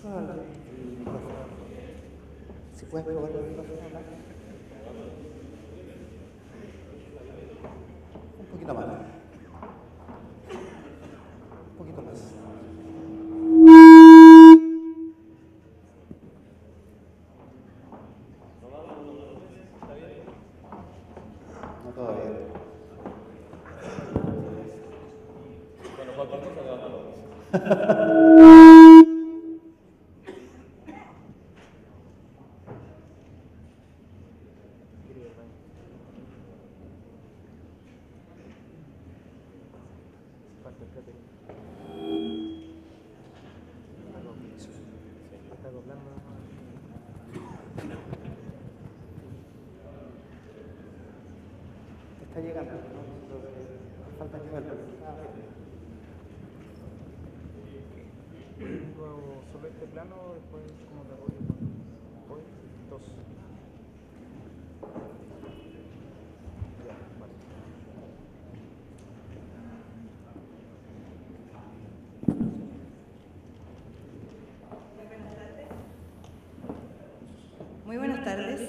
el micrófono. Si puedes probar el micrófono acá. Un poquito más. Un poquito más. No todavía. Bueno, cualquier cosa levantamos. Está llegando, ¿no? Falta que verlo. Luego solo este plano, después como te voy hoy, dos. Ya, vale. Muy buenas tardes.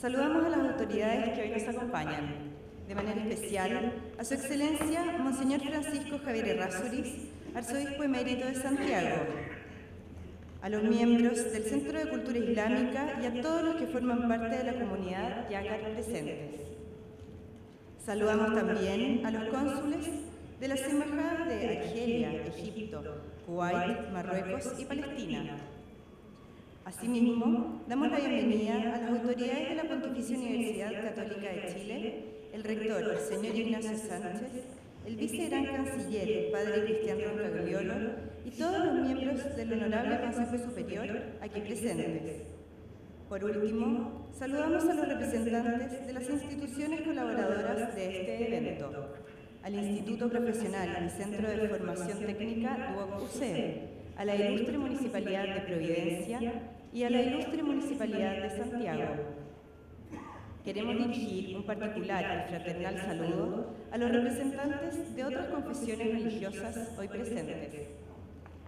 Saludamos a las autoridades que hoy nos acompañan. De manera especial, a Su Excelencia, Monseñor Francisco Javier Errázuriz, Arzobispo Emérito de Santiago, a los miembros del Centro de Cultura Islámica y a todos los que forman parte de la comunidad Yácar presentes. Saludamos también a los cónsules de las embajadas de Argelia, Egipto, Kuwait, Marruecos y Palestina. Asimismo, damos la bienvenida a las autoridades de la Pontificia Universidad Católica de Chile, el rector, el señor Ignacio Sánchez, el vicegran canciller, el padre Cristian Roncagliolo, y todos los miembros del Honorable Consejo Superior aquí presentes. Por último, saludamos a los representantes de las instituciones colaboradoras de este evento, al Instituto Profesional y Centro de Formación Técnica DUOC-UCE, a la Ilustre Municipalidad de Providencia y a la Ilustre Municipalidad de Santiago. Queremos dirigir un particular y fraternal saludo a los representantes de otras confesiones religiosas hoy presentes,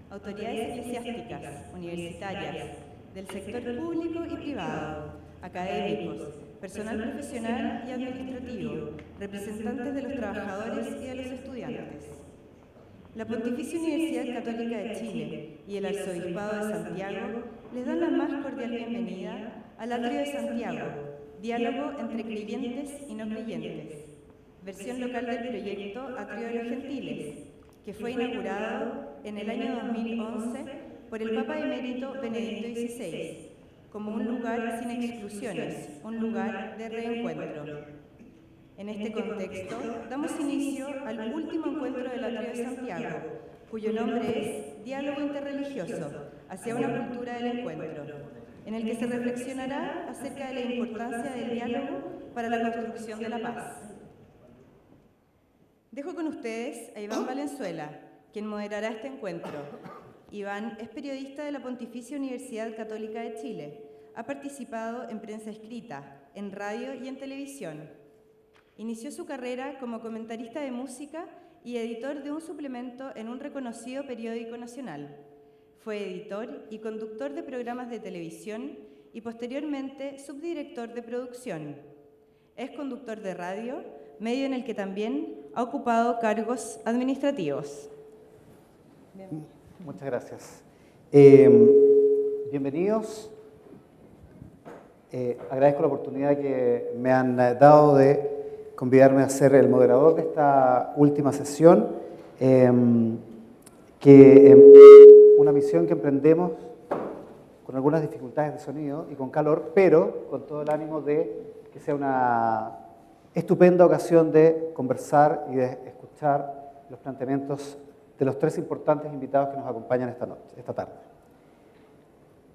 autoridades eclesiásticas, universitarias, del sector público y privado, académicos, personal profesional y administrativo, representantes de los trabajadores y de los estudiantes. La Pontificia Universidad Católica de Chile y el Arzobispado de Santiago les dan la más cordial bienvenida al Atrio de Santiago, diálogo entre creyentes y no creyentes, versión local del proyecto Atrio de los Gentiles, que fue inaugurado en el año 2011 por el Papa Emérito Benedicto XVI, como un lugar sin exclusiones, un lugar de reencuentro. En este contexto, damos inicio al último encuentro del Atrio de Santiago, cuyo nombre es Diálogo Interreligioso hacia una cultura del encuentro, en el que se reflexionará acerca de la importancia del diálogo para la construcción de la paz. Dejo con ustedes a Iván Valenzuela, quien moderará este encuentro. Iván es periodista de la Pontificia Universidad Católica de Chile. Ha participado en prensa escrita, en radio y en televisión. Inició su carrera como comentarista de música y editor de un suplemento en un reconocido periódico nacional. Fue editor y conductor de programas de televisión y posteriormente subdirector de producción. Es conductor de radio, medio en el que también ha ocupado cargos administrativos. Bien. Muchas gracias. Bienvenidos. Agradezco la oportunidad que me han dado de convidarme a ser el moderador de esta última sesión, una misión que emprendemos con algunas dificultades de sonido y con calor, pero con todo el ánimo de que sea una estupenda ocasión de conversar y de escuchar los planteamientos de los tres importantes invitados que nos acompañan esta tarde.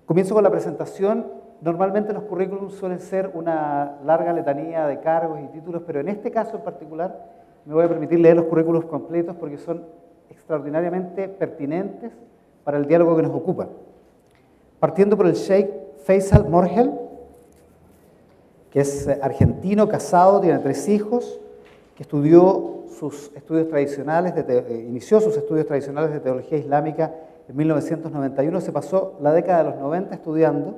Comienzo con la presentación. Normalmente los currículums suelen ser una larga letanía de cargos y títulos, pero en este caso en particular me voy a permitir leer los currículos completos porque son extraordinariamente pertinentes para el diálogo que nos ocupa. Partiendo por el Sheikh Faisal Morhel, que es argentino, casado, tiene 3 hijos, que inició sus estudios tradicionales de teología islámica en 1991, se pasó la década de los 90 estudiando,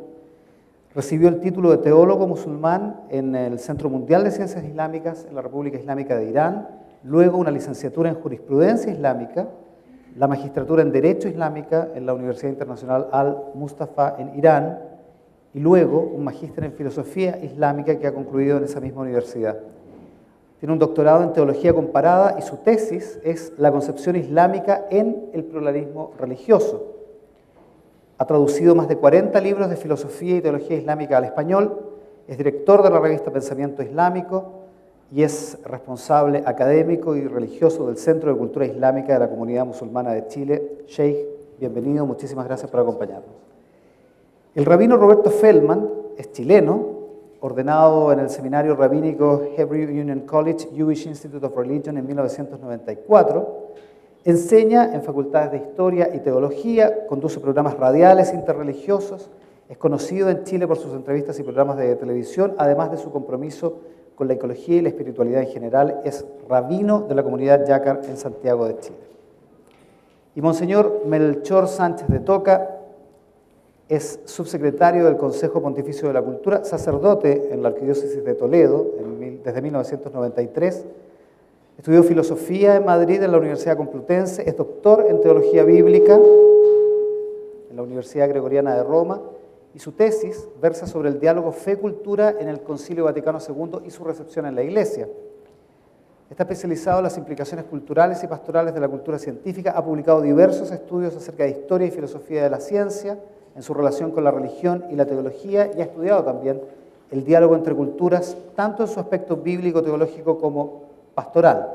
recibió el título de teólogo musulmán en el Centro Mundial de Ciencias Islámicas en la República Islámica de Irán, luego una licenciatura en Jurisprudencia Islámica, la magistratura en Derecho Islámica en la Universidad Internacional Al-Mustafa en Irán y luego un magíster en Filosofía Islámica que ha concluido en esa misma universidad. Tiene un doctorado en Teología Comparada y su tesis es La concepción islámica en el pluralismo religioso. Ha traducido más de 40 libros de filosofía y teología islámica al español, es director de la revista Pensamiento Islámico y es responsable académico y religioso del Centro de Cultura Islámica de la Comunidad Musulmana de Chile. Sheikh, bienvenido, muchísimas gracias por acompañarnos. El rabino Roberto Feldman es chileno, ordenado en el seminario rabínico Hebrew Union College, Jewish Institute of Religion en 1994, enseña en facultades de Historia y Teología, conduce programas radiales interreligiosos, es conocido en Chile por sus entrevistas y programas de televisión, además de su compromiso con la ecología y la espiritualidad en general, es rabino de la comunidad Yácar en Santiago de Chile. Y Monseñor Melchor Sánchez de Toca es subsecretario del Consejo Pontificio de la Cultura, sacerdote en la Arquidiócesis de Toledo desde 1993, estudió filosofía en Madrid en la Universidad Complutense, es doctor en teología bíblica en la Universidad Gregoriana de Roma y su tesis versa sobre el diálogo fe-cultura en el Concilio Vaticano II y su recepción en la Iglesia. Está especializado en las implicaciones culturales y pastorales de la cultura científica, ha publicado diversos estudios acerca de historia y filosofía de la ciencia, en su relación con la religión y la teología, y ha estudiado también el diálogo entre culturas, tanto en su aspecto bíblico-teológico como pastoral.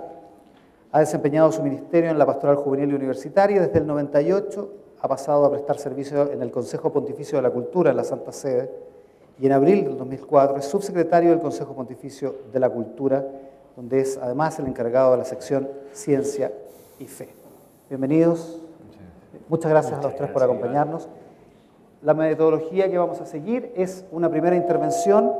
Ha desempeñado su ministerio en la pastoral juvenil y universitaria, y desde el 98 ha pasado a prestar servicio en el Consejo Pontificio de la Cultura en la Santa Sede, y en abril del 2004 es subsecretario del Consejo Pontificio de la Cultura, donde es además el encargado de la sección Ciencia y Fe. Bienvenidos. Muchas gracias a los tres por acompañarnos. La metodología que vamos a seguir es una primera intervención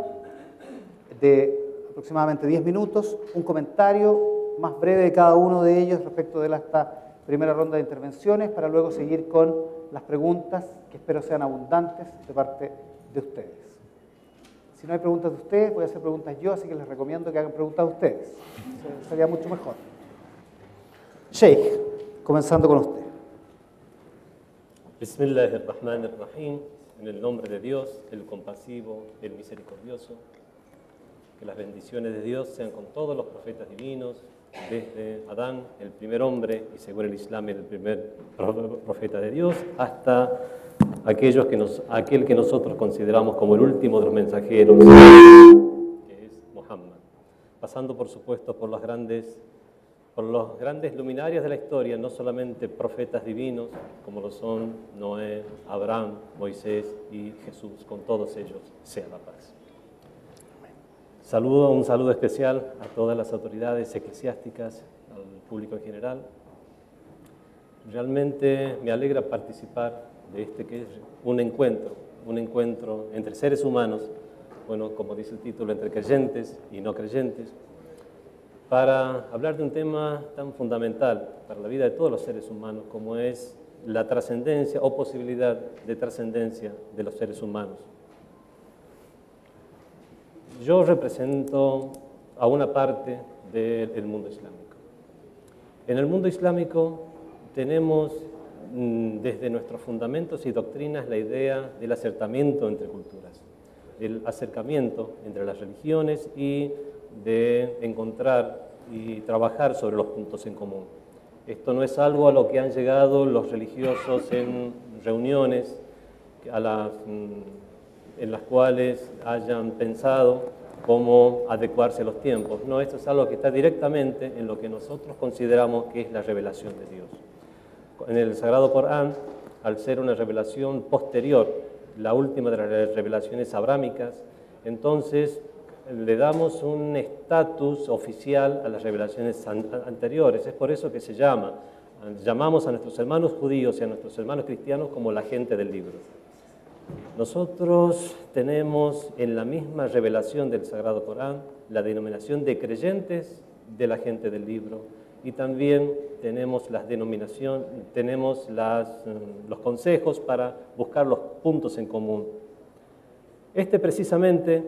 de aproximadamente 10 minutos, un comentario más breve de cada uno de ellos respecto de esta primera ronda de intervenciones, para luego seguir con las preguntas, que espero sean abundantes de parte de ustedes. Si no hay preguntas de ustedes, voy a hacer preguntas yo, así que les recomiendo que hagan preguntas a ustedes. Sería mucho mejor. Sheikh, comenzando con usted. Bismillahirrahmanirrahim, en el nombre de Dios, el compasivo, el misericordioso. Que las bendiciones de Dios sean con todos los profetas divinos, desde Adán, el primer hombre, y según el Islam, el primer profeta de Dios, hasta aquel que nosotros consideramos como el último de los mensajeros, que es Muhammad. Pasando, por supuesto, por los grandes luminarios de la historia, no solamente profetas divinos, como lo son Noé, Abraham, Moisés y Jesús. Con todos ellos sea la paz. Un saludo especial a todas las autoridades eclesiásticas, al público en general. Realmente me alegra participar de este que es un encuentro entre seres humanos, bueno, como dice el título, entre creyentes y no creyentes, para hablar de un tema tan fundamental para la vida de todos los seres humanos como es la trascendencia o posibilidad de trascendencia de los seres humanos. Yo represento a una parte del mundo islámico. En el mundo islámico tenemos desde nuestros fundamentos y doctrinas la idea del acercamiento entre culturas, el acercamiento entre las religiones y de encontrar y trabajar sobre los puntos en común. Esto no es algo a lo que han llegado los religiosos en reuniones en las cuales hayan pensado cómo adecuarse a los tiempos. No, esto es algo que está directamente en lo que nosotros consideramos que es la revelación de Dios. En el Sagrado Corán, al ser una revelación posterior, la última de las revelaciones abrámicas, entonces le damos un estatus oficial a las revelaciones anteriores. Es por eso que llamamos a nuestros hermanos judíos y a nuestros hermanos cristianos como la gente del libro. Nosotros tenemos en la misma revelación del Sagrado Corán la denominación de creyentes de la gente del libro y también tenemos las denominaciones, tenemos los consejos para buscar los puntos en común. Este precisamente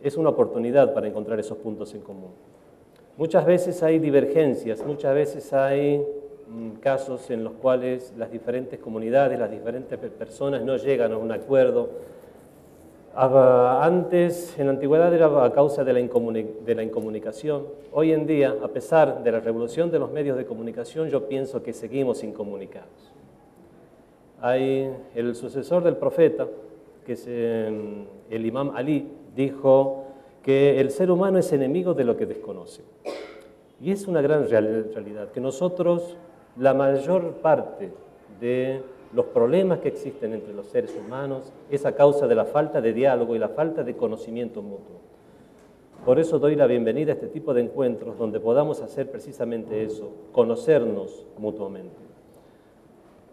es una oportunidad para encontrar esos puntos en común. Muchas veces hay divergencias, muchas veces hay casos en los cuales las diferentes comunidades, las diferentes personas no llegan a un acuerdo. Antes, en la antigüedad, era a causa de la incomunicación. Hoy en día, a pesar de la revolución de los medios de comunicación, yo pienso que seguimos incomunicados. El sucesor del profeta, que es el imam Ali, dijo que el ser humano es enemigo de lo que desconoce. Y es una gran realidad, que nosotros, la mayor parte de los problemas que existen entre los seres humanos es a causa de la falta de diálogo y la falta de conocimiento mutuo. Por eso doy la bienvenida a este tipo de encuentros donde podamos hacer precisamente eso, conocernos mutuamente.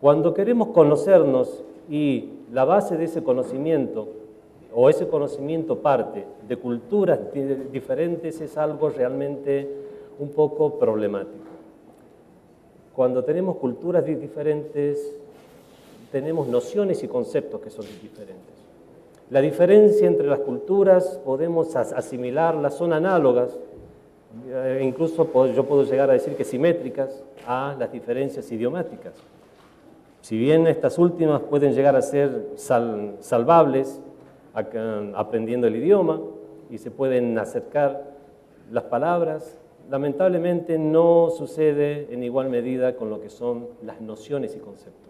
Cuando queremos conocernos y la base de ese conocimiento, o ese conocimiento parte de culturas diferentes, es algo realmente un poco problemático. Cuando tenemos culturas diferentes, tenemos nociones y conceptos que son diferentes. La diferencia entre las culturas podemos asimilarlas, son análogas, incluso yo puedo llegar a decir que simétricas a las diferencias idiomáticas. Si bien estas últimas pueden llegar a ser salvables aprendiendo el idioma y se pueden acercar las palabras, lamentablemente no sucede en igual medida con lo que son las nociones y conceptos.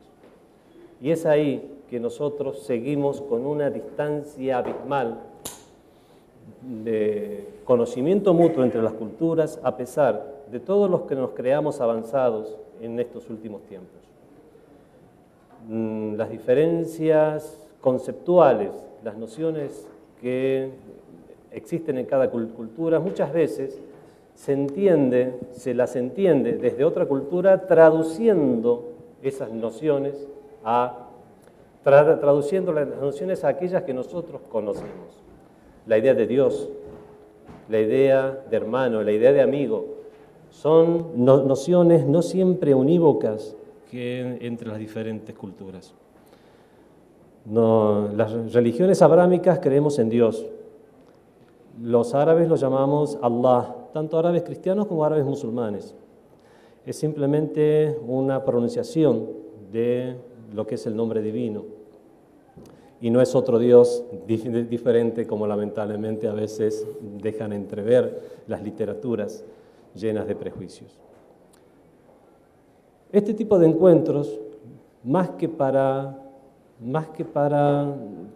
Y es ahí que nosotros seguimos con una distancia abismal de conocimiento mutuo entre las culturas, a pesar de todos los que nos creamos avanzados en estos últimos tiempos. Las diferencias conceptuales, las nociones que existen en cada cultura, muchas veces se las entiende desde otra cultura traduciendo esas nociones traduciendo las nociones a aquellas que nosotros conocemos. La idea de Dios, la idea de hermano, la idea de amigo, son nociones no siempre unívocas entre las diferentes culturas. Las religiones abrámicas creemos en Dios. Los árabes lo llamamos Allah, tanto árabes cristianos como árabes musulmanes. Es simplemente una pronunciación de lo que es el nombre divino. Y no es otro Dios diferente como lamentablemente a veces dejan entrever las literaturas llenas de prejuicios. Este tipo de encuentros, más que para,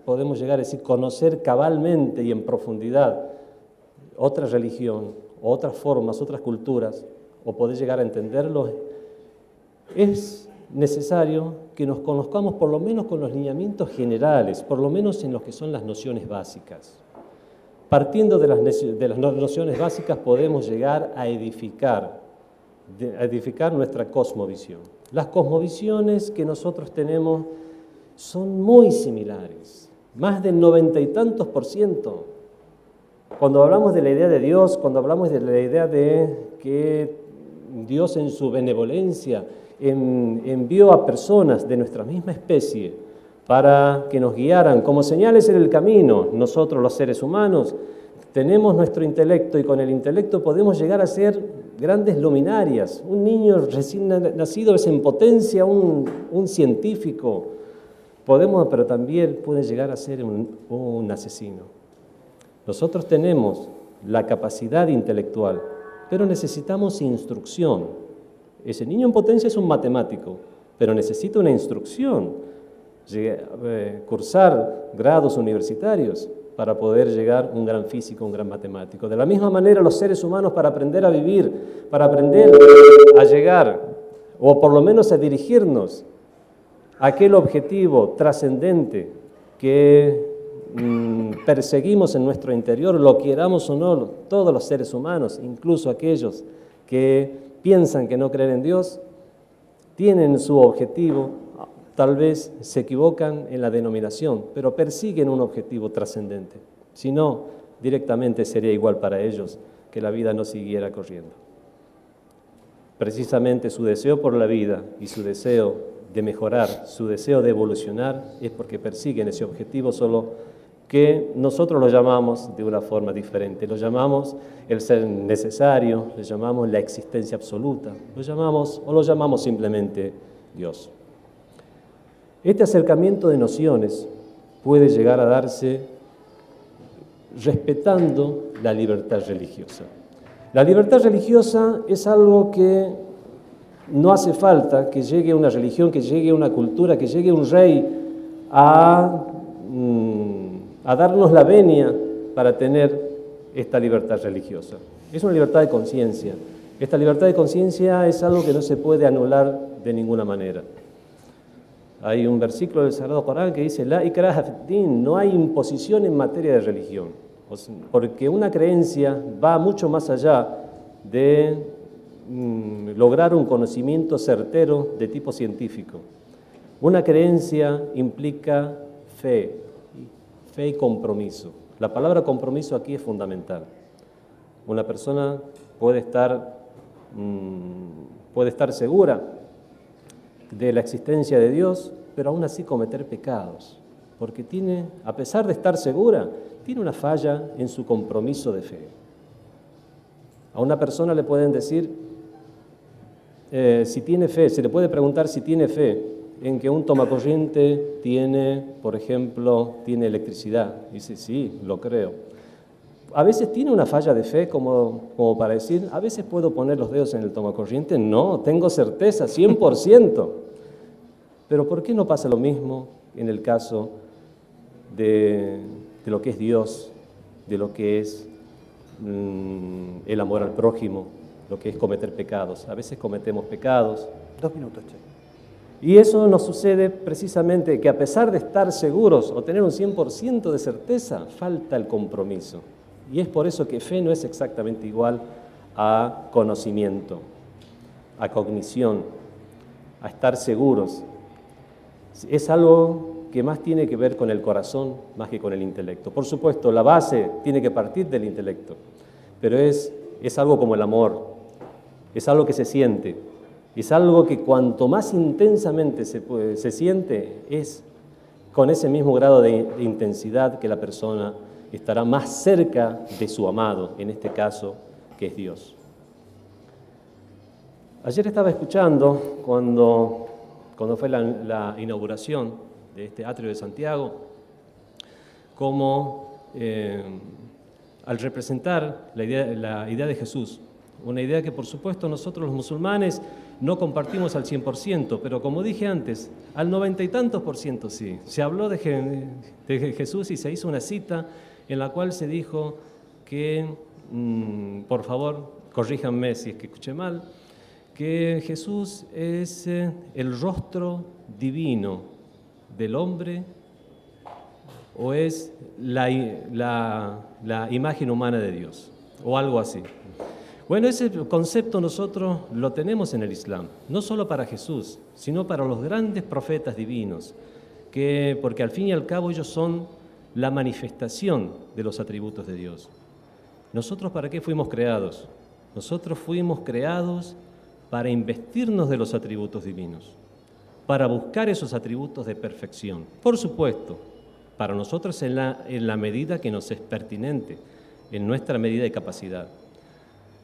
podemos llegar a decir, conocer cabalmente y en profundidad otra religión, otras formas, otras culturas, o poder llegar a entenderlo, es necesario que nos conozcamos por lo menos con los lineamientos generales, por lo menos en lo que son las nociones básicas. Partiendo de las nociones básicas podemos llegar a edificar nuestra cosmovisión. Las cosmovisiones que nosotros tenemos son muy similares, más del 90 y tantos %. Cuando hablamos de la idea de Dios, cuando hablamos de la idea de que Dios en su benevolencia envió a personas de nuestra misma especie para que nos guiaran como señales en el camino. Nosotros los seres humanos tenemos nuestro intelecto y con el intelecto podemos llegar a ser grandes luminarias. Un niño recién nacido es en potencia un científico, pero también puede llegar a ser un asesino. Nosotros tenemos la capacidad intelectual, pero necesitamos instrucción. Ese niño en potencia es un matemático, pero necesita una instrucción, cursar grados universitarios para poder llegar a un gran físico, un gran matemático. De la misma manera, los seres humanos para aprender a vivir, para aprender a llegar, o por lo menos a dirigirnos a aquel objetivo trascendente que perseguimos en nuestro interior, lo queramos o no, todos los seres humanos, incluso aquellos que piensan que no creen en Dios, tienen su objetivo, tal vez se equivocan en la denominación, pero persiguen un objetivo trascendente. Si no, directamente sería igual para ellos que la vida no siguiera corriendo. precisamente su deseo por la vida y su deseo de mejorar, su deseo de evolucionar, es porque persiguen ese objetivo, solo que nosotros lo llamamos de una forma diferente. Lo llamamos el ser necesario, lo llamamos la existencia absoluta, lo llamamos simplemente Dios. Este acercamiento de nociones puede llegar a darse respetando la libertad religiosa. La libertad religiosa es algo que no hace falta que llegue una religión, que llegue una cultura, que llegue un rey a darnos la venia para tener esta libertad religiosa. Es una libertad de conciencia. Esta libertad de conciencia es algo que no se puede anular de ninguna manera. Hay un versículo del Sagrado Corán que dice: La ikraha fid-din, no hay imposición en materia de religión, porque una creencia va mucho más allá de lograr un conocimiento certero de tipo científico. Una creencia implica fe y compromiso. La palabra compromiso aquí es fundamental. Una persona puede estar segura de la existencia de Dios, pero aún así cometer pecados, porque a pesar de estar segura, tiene una falla en su compromiso de fe. A una persona le pueden decir si tiene fe, se le puede preguntar si tiene fe en que un tomacorriente tiene, por ejemplo, tiene electricidad. Dice, sí, lo creo. A veces tiene una falla de fe como para decir, a veces puedo poner los dedos en el tomacorriente. No, tengo certeza, 100%. Pero ¿por qué no pasa lo mismo en el caso de lo que es Dios, de lo que es el amor al prójimo, lo que es cometer pecados? A veces cometemos pecados. 2 minutos, Che. Y eso nos sucede precisamente que a pesar de estar seguros o tener un 100% de certeza, falta el compromiso. Y es por eso que fe no es exactamente igual a conocimiento, a cognición, a estar seguros. Es algo que más tiene que ver con el corazón más que con el intelecto. Por supuesto, la base tiene que partir del intelecto, pero es algo como el amor, es algo que se siente. Es algo que cuanto más intensamente se siente, es con ese mismo grado de intensidad que la persona estará más cerca de su amado, en este caso, que es Dios. Ayer estaba escuchando, cuando fue la inauguración de este atrio de Santiago, cómo al representar la idea de Jesús, una idea que por supuesto nosotros los musulmanes no compartimos al 100%, pero como dije antes, al 90 y tantos por ciento sí. Se habló de Jesús y se hizo una cita en la cual se dijo que, por favor, corríjanme si es que escuché mal, que Jesús es el rostro divino del hombre o es la imagen humana de Dios, o algo así. Bueno, ese concepto nosotros lo tenemos en el Islam, no solo para Jesús, sino para los grandes profetas divinos, porque al fin y al cabo ellos son la manifestación de los atributos de Dios. ¿Nosotros para qué fuimos creados? Nosotros fuimos creados para investirnos de los atributos divinos, para buscar esos atributos de perfección. Por supuesto, para nosotros en la medida que nos es pertinente, en nuestra medida de capacidad.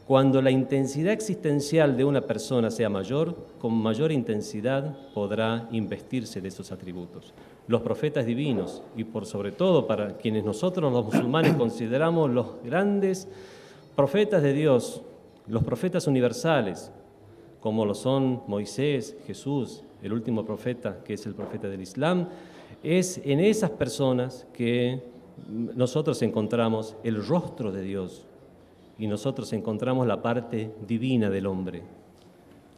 Cuando la intensidad existencial de una persona sea mayor, con mayor intensidad podrá investirse de esos atributos. Los profetas divinos, y por sobre todo para quienes nosotros los musulmanes consideramos los grandes profetas de Dios, los profetas universales, como lo son Moisés, Jesús, el último profeta, que es el profeta del Islam, es en esas personas que nosotros encontramos el rostro de Dios y nosotros encontramos la parte divina del hombre,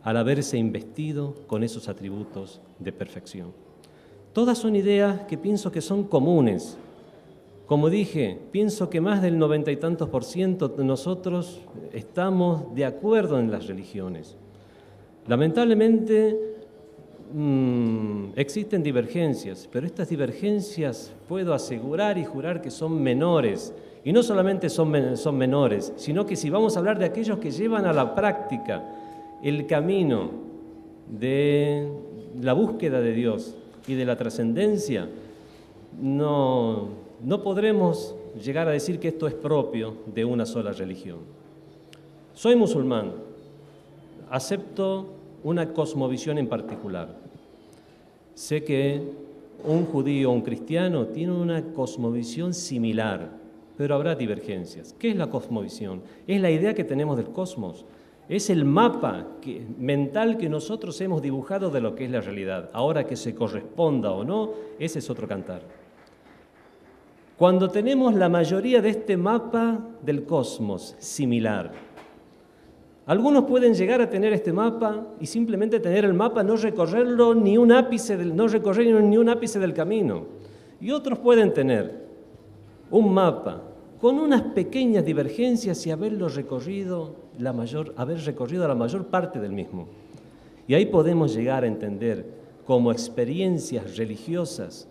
al haberse investido con esos atributos de perfección. Todas son ideas que pienso que son comunes. Como dije, pienso que más del 90 y tantos por ciento de nosotros estamos de acuerdo en las religiones. Lamentablemente existen divergencias, pero estas divergencias puedo asegurar y jurar que son menores. Y no solamente son menores, sino que si vamos a hablar de aquellos que llevan a la práctica el camino de la búsqueda de Dios y de la trascendencia, no podremos llegar a decir que esto es propio de una sola religión. Soy musulmán, acepto una cosmovisión en particular. Sé que un judío o un cristiano tiene una cosmovisión similar, pero habrá divergencias. ¿Qué es la cosmovisión? Es la idea que tenemos del cosmos. Es el mapa mental que nosotros hemos dibujado de lo que es la realidad. Ahora, que se corresponda o no, ese es otro cantar. Cuando tenemos la mayoría de este mapa del cosmos similar, algunos pueden llegar a tener este mapa y simplemente tener el mapa, no recorrerlo ni un ápice del camino. Y otros pueden tener un mapa con unas pequeñas divergencias y haber recorrido la mayor parte del mismo. Y ahí podemos llegar a entender cómo experiencias religiosas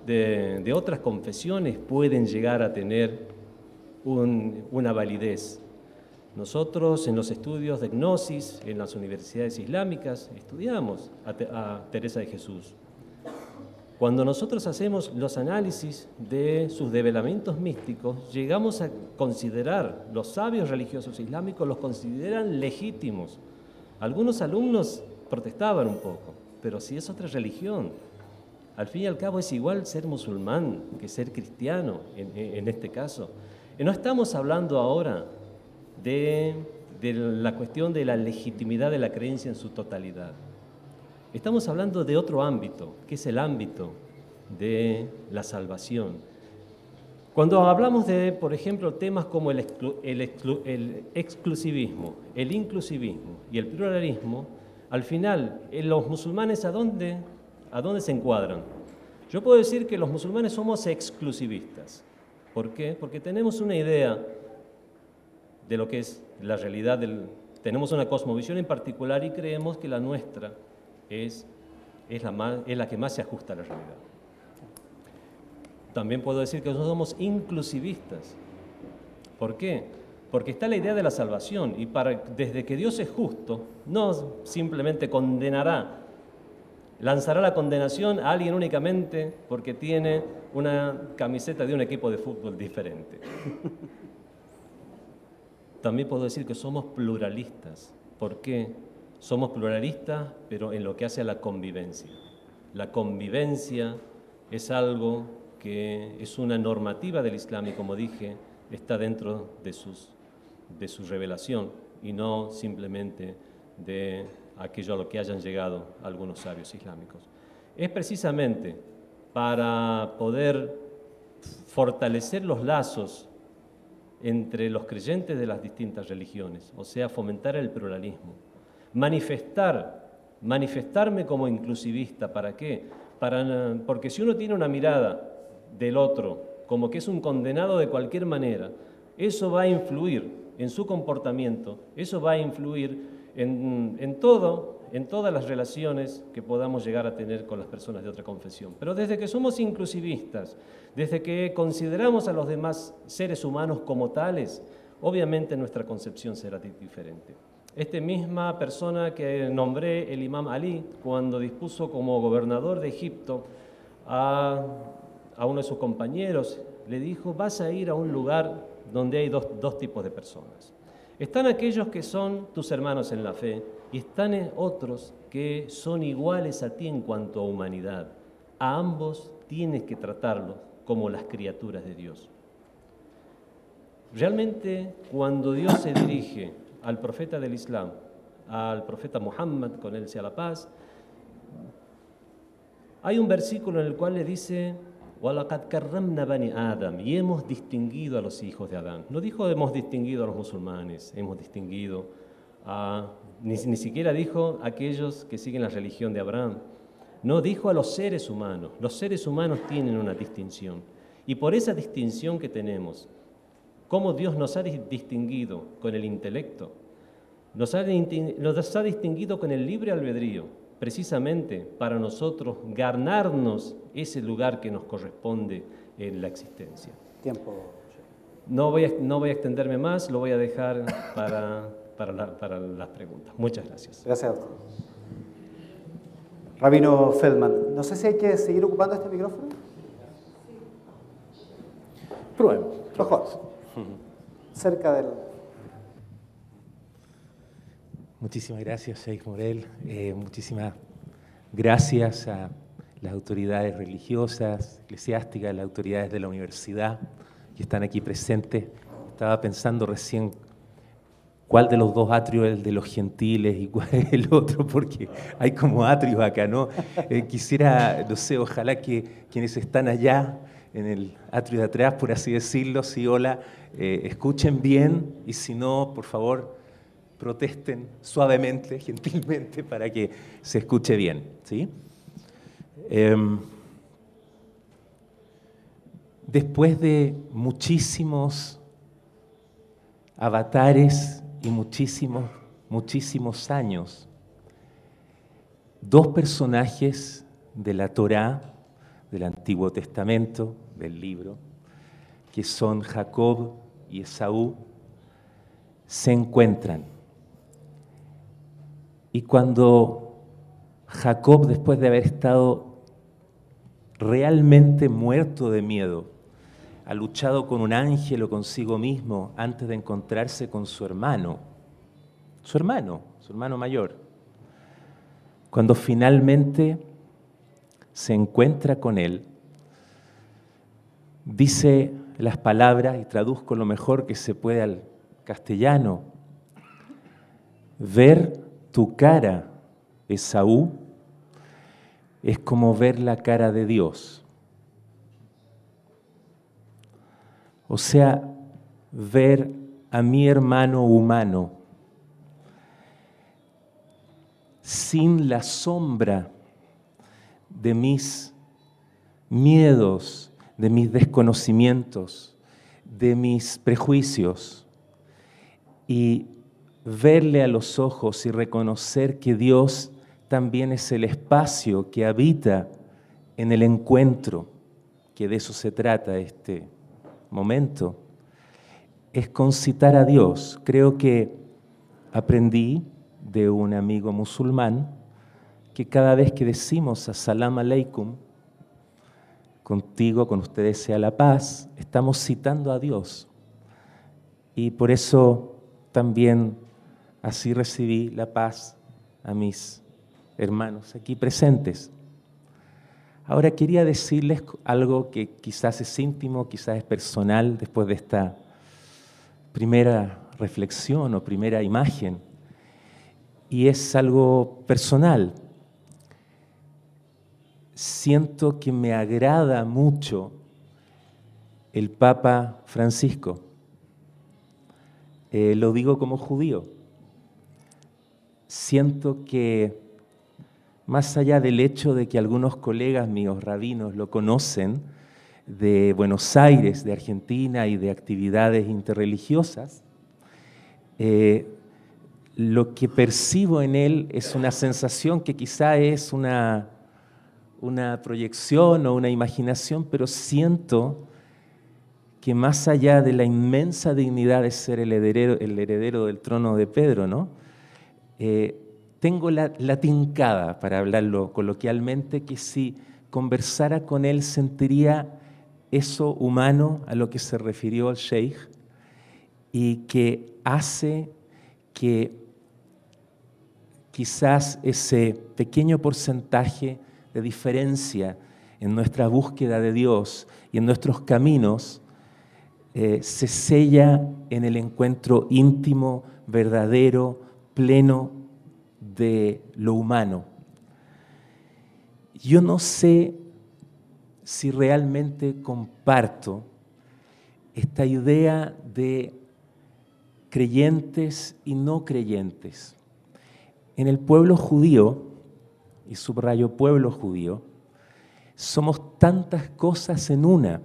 de otras confesiones pueden llegar a tener una validez. Nosotros en los estudios de gnosis, en las universidades islámicas, estudiamos a Teresa de Jesús. Cuando nosotros hacemos los análisis de sus develamientos místicos, llegamos a considerar, los sabios religiosos islámicos los consideran legítimos. Algunos alumnos protestaban un poco, pero si es otra religión, al fin y al cabo es igual ser musulmán que ser cristiano en este caso. Y no estamos hablando ahora de la cuestión de la legitimidad de la creencia en su totalidad. Estamos hablando de otro ámbito, que es el ámbito de la salvación. Cuando hablamos de, por ejemplo, temas como el exclusivismo, el inclusivismo y el pluralismo, al final, los musulmanes, ¿a dónde se encuadran? Yo puedo decir que los musulmanes somos exclusivistas. ¿Por qué? Porque tenemos una idea de lo que es la realidad, tenemos una cosmovisión en particular y creemos que la nuestra es la que más se ajusta a la realidad. También puedo decir que nosotros somos inclusivistas. ¿Por qué? Porque está la idea de la salvación y desde que Dios es justo, no simplemente lanzará la condenación a alguien únicamente porque tiene una camiseta de un equipo de fútbol diferente. También puedo decir que somos pluralistas. ¿Por qué? Somos pluralistas, pero en lo que hace a la convivencia. La convivencia es algo que es una normativa del Islam y, como dije, está dentro de su revelación y no simplemente de aquello a lo que hayan llegado algunos sabios islámicos. Es precisamente para poder fortalecer los lazos entre los creyentes de las distintas religiones, o sea, fomentar el pluralismo, manifestarme como inclusivista. ¿Para qué? Porque si uno tiene una mirada del otro como que es un condenado de cualquier manera, eso va a influir en su comportamiento, eso va a influir en todas las relaciones que podamos llegar a tener con las personas de otra confesión. Pero desde que somos inclusivistas, desde que consideramos a los demás seres humanos como tales, obviamente nuestra concepción será diferente. Esta misma persona que nombré, el imam Ali, cuando dispuso como gobernador de Egipto a uno de sus compañeros, le dijo: vas a ir a un lugar donde hay dos tipos de personas. Están aquellos que son tus hermanos en la fe y están otros que son iguales a ti en cuanto a humanidad. A ambos tienes que tratarlos como las criaturas de Dios. Realmente, cuando Dios se dirige al profeta del Islam, al profeta Muhammad, con él sea la paz, hay un versículo en el cual le dice: وَلَقَدْ كَرَّمْنَا بَنِي آدَمَ, y hemos distinguido a los hijos de Adán. No dijo hemos distinguido a los musulmanes, hemos distinguido ni siquiera dijo a aquellos que siguen la religión de Abraham. No, dijo a los seres humanos. Los seres humanos tienen una distinción. Y por esa distinción que tenemos, cómo Dios nos ha distinguido con el intelecto, nos ha distinguido con el libre albedrío, precisamente para nosotros ganarnos ese lugar que nos corresponde en la existencia. Tiempo. No voy a extenderme más, lo voy a dejar para las preguntas. Muchas gracias. Gracias a usted. Rabino Feldman, no sé si hay que seguir ocupando este micrófono. Prueben. Mejor. Cerca del... Muchísimas gracias, Sheikh Morel. Muchísimas gracias a las autoridades religiosas, eclesiásticas, las autoridades de la universidad que están aquí presentes. Estaba pensando recién cuál de los dos atrios es el de los gentiles y cuál es el otro, porque hay como atrios acá, ¿no? Quisiera, no sé, ojalá que quienes están allá en el atrio de atrás, por así decirlo, sí, hola, escuchen bien y si no, por favor, protesten suavemente, gentilmente, para que se escuche bien, ¿sí? Después de muchísimos avatares y muchísimos años, dos personajes de la Torá, del Antiguo Testamento, del libro, que son Jacob y Esaú, se encuentran. Y cuando Jacob, después de haber estado realmente muerto de miedo, ha luchado con un ángel o consigo mismo antes de encontrarse con su hermano mayor, cuando finalmente se encuentra con él, dice las palabras, y traduzco lo mejor que se puede al castellano: ver tu cara, Esaú, es como ver la cara de Dios. O sea, ver a mi hermano humano sin la sombra de mis miedos, de mis desconocimientos, de mis prejuicios, y verle a los ojos y reconocer que Dios también es el espacio que habita en el encuentro, que de eso se trata este momento, es concitar a Dios. Creo que aprendí de un amigo musulmán que cada vez que decimos As-Salam Aleikum, contigo, con ustedes sea la paz, estamos citando a Dios. Y por eso también así recibí la paz a mis hermanos aquí presentes. Ahora quería decirles algo que quizás es íntimo, quizás es personal, después de esta primera reflexión o primera imagen, y es algo personal. Siento que me agrada mucho el Papa Francisco. Lo digo como judío. Siento que más allá del hecho de que algunos colegas míos rabinos lo conocen de Buenos Aires, de Argentina y de actividades interreligiosas, lo que percibo en él es una sensación que quizá es una proyección o una imaginación, pero siento que más allá de la inmensa dignidad de ser el heredero del trono de Pedro, ¿no? Tengo la tincada, para hablarlo coloquialmente, que si conversara con él sentiría eso humano a lo que se refirió el Sheikh, y que hace que quizás ese pequeño porcentaje de diferencia en nuestra búsqueda de Dios y en nuestros caminos se sella en el encuentro íntimo, verdadero, pleno de lo humano. Yo no sé si realmente comparto esta idea de creyentes y no creyentes. En el pueblo judío, y subrayo pueblo judío, somos tantas cosas en una.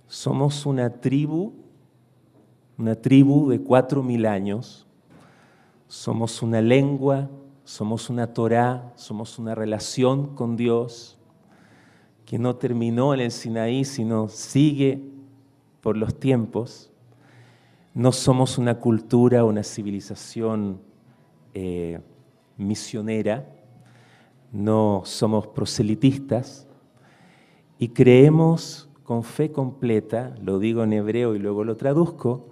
Somos una tribu de 4000 años, somos una lengua, somos una Torá, somos una relación con Dios que no terminó en el Sinaí, sino sigue por los tiempos. no somos una cultura, una civilización misionera, no somos proselitistas y creemos con fe completa, lo digo en hebreo y luego lo traduzco,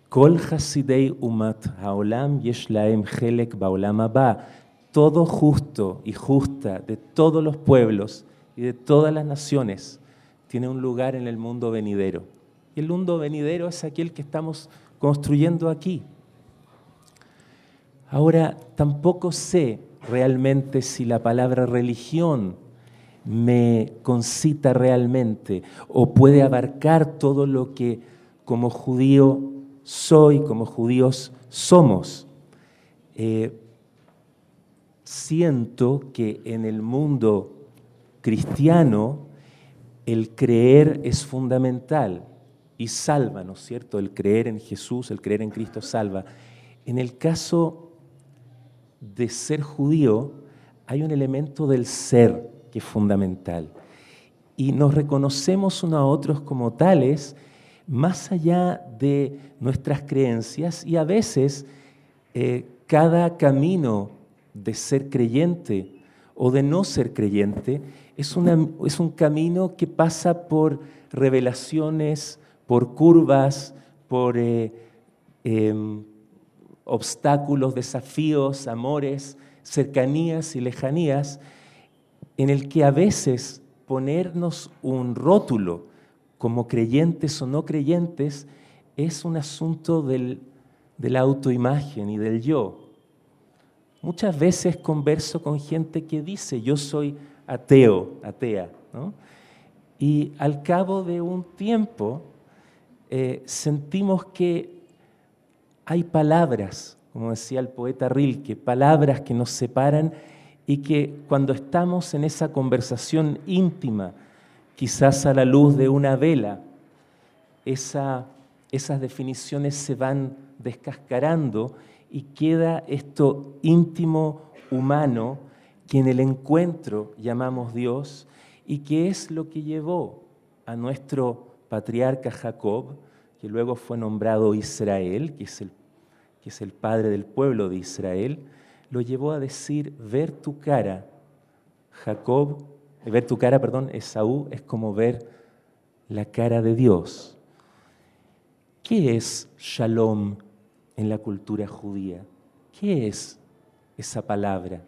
Kol Hasidei Umat Haolam Yesh Lahem Helek Baolam Haba, todo justo y justa de todos los pueblos y de todas las naciones tiene un lugar en el mundo venidero. Y el mundo venidero es aquel que estamos construyendo aquí. Ahora, tampoco sé realmente si la palabra religión me concita realmente o puede abarcar todo lo que como judío soy, como judíos somos. Siento que en el mundo cristiano el creer es fundamental y salva, ¿no es cierto? El creer en Jesús, el creer en Cristo salva. En el caso de ser judío hay un elemento del ser que es fundamental y nos reconocemos unos a otros como tales más allá de nuestras creencias y a veces cada camino de ser creyente o de no ser creyente es un camino que pasa por revelaciones, por curvas, por obstáculos, desafíos, amores, cercanías y lejanías, en el que a veces ponernos un rótulo como creyentes o no creyentes es un asunto de la autoimagen y del yo. Muchas veces converso con gente que dice, yo soy ateo, atea, ¿no? Y al cabo de un tiempo sentimos que hay palabras, como decía el poeta Rilke, palabras que nos separan y que cuando estamos en esa conversación íntima, quizás a la luz de una vela, esas definiciones se van descascarando y queda esto íntimo, humano, que en el encuentro llamamos Dios y que es lo que llevó a nuestro patriarca Jacob, que luego fue nombrado Israel, que es el padre del pueblo de Israel, lo llevó a decir, ver tu cara, Esaú, es como ver la cara de Dios. ¿Qué es Shalom en la cultura judía? ¿Qué es esa palabra?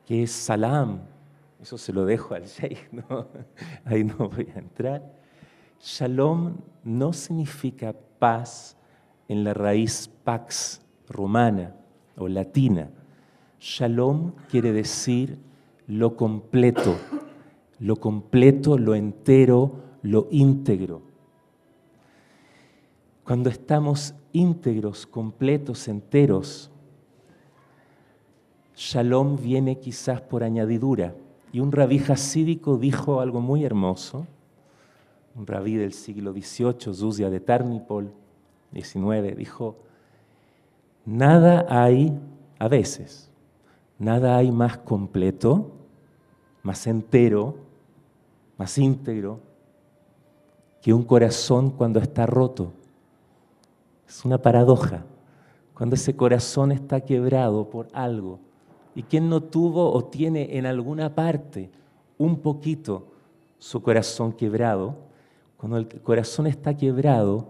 ¿Qué es Salam? Eso se lo dejo al Sheikh, ¿no? Ahí no voy a entrar. Shalom no significa paz en la raíz pax romana o latina. Shalom quiere decir lo completo, lo entero, lo íntegro. Cuando estamos íntegros, completos, enteros, Shalom viene quizás por añadidura. Y un rabí jasídico dijo algo muy hermoso, un rabí del siglo XVIII, Zuzia de Tarnopol, XIX, dijo, nada hay, a veces, nada hay más completo, más entero, más íntegro, que un corazón cuando está roto. Es una paradoja, cuando ese corazón está quebrado por algo. ¿Y quién no tuvo o tiene en alguna parte un poquito su corazón quebrado? Cuando el corazón está quebrado,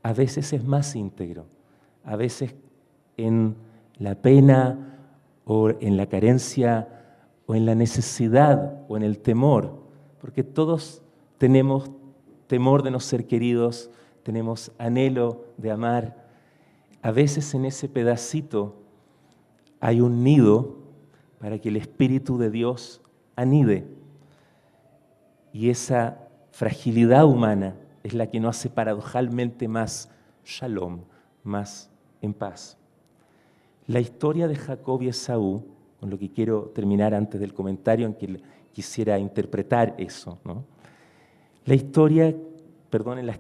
a veces es más íntegro, a veces en la pena o en la carencia o en la necesidad o en el temor, porque todos tenemos temor de no ser queridos, tenemos anhelo de amar. A veces en ese pedacito hay un nido para que el Espíritu de Dios anide. Y esa fragilidad humana es la que nos hace paradojalmente más shalom, más en paz. La historia de Jacob y Esaú, con lo que quiero terminar antes del comentario en que quisiera interpretar eso, ¿no? La historia, perdonen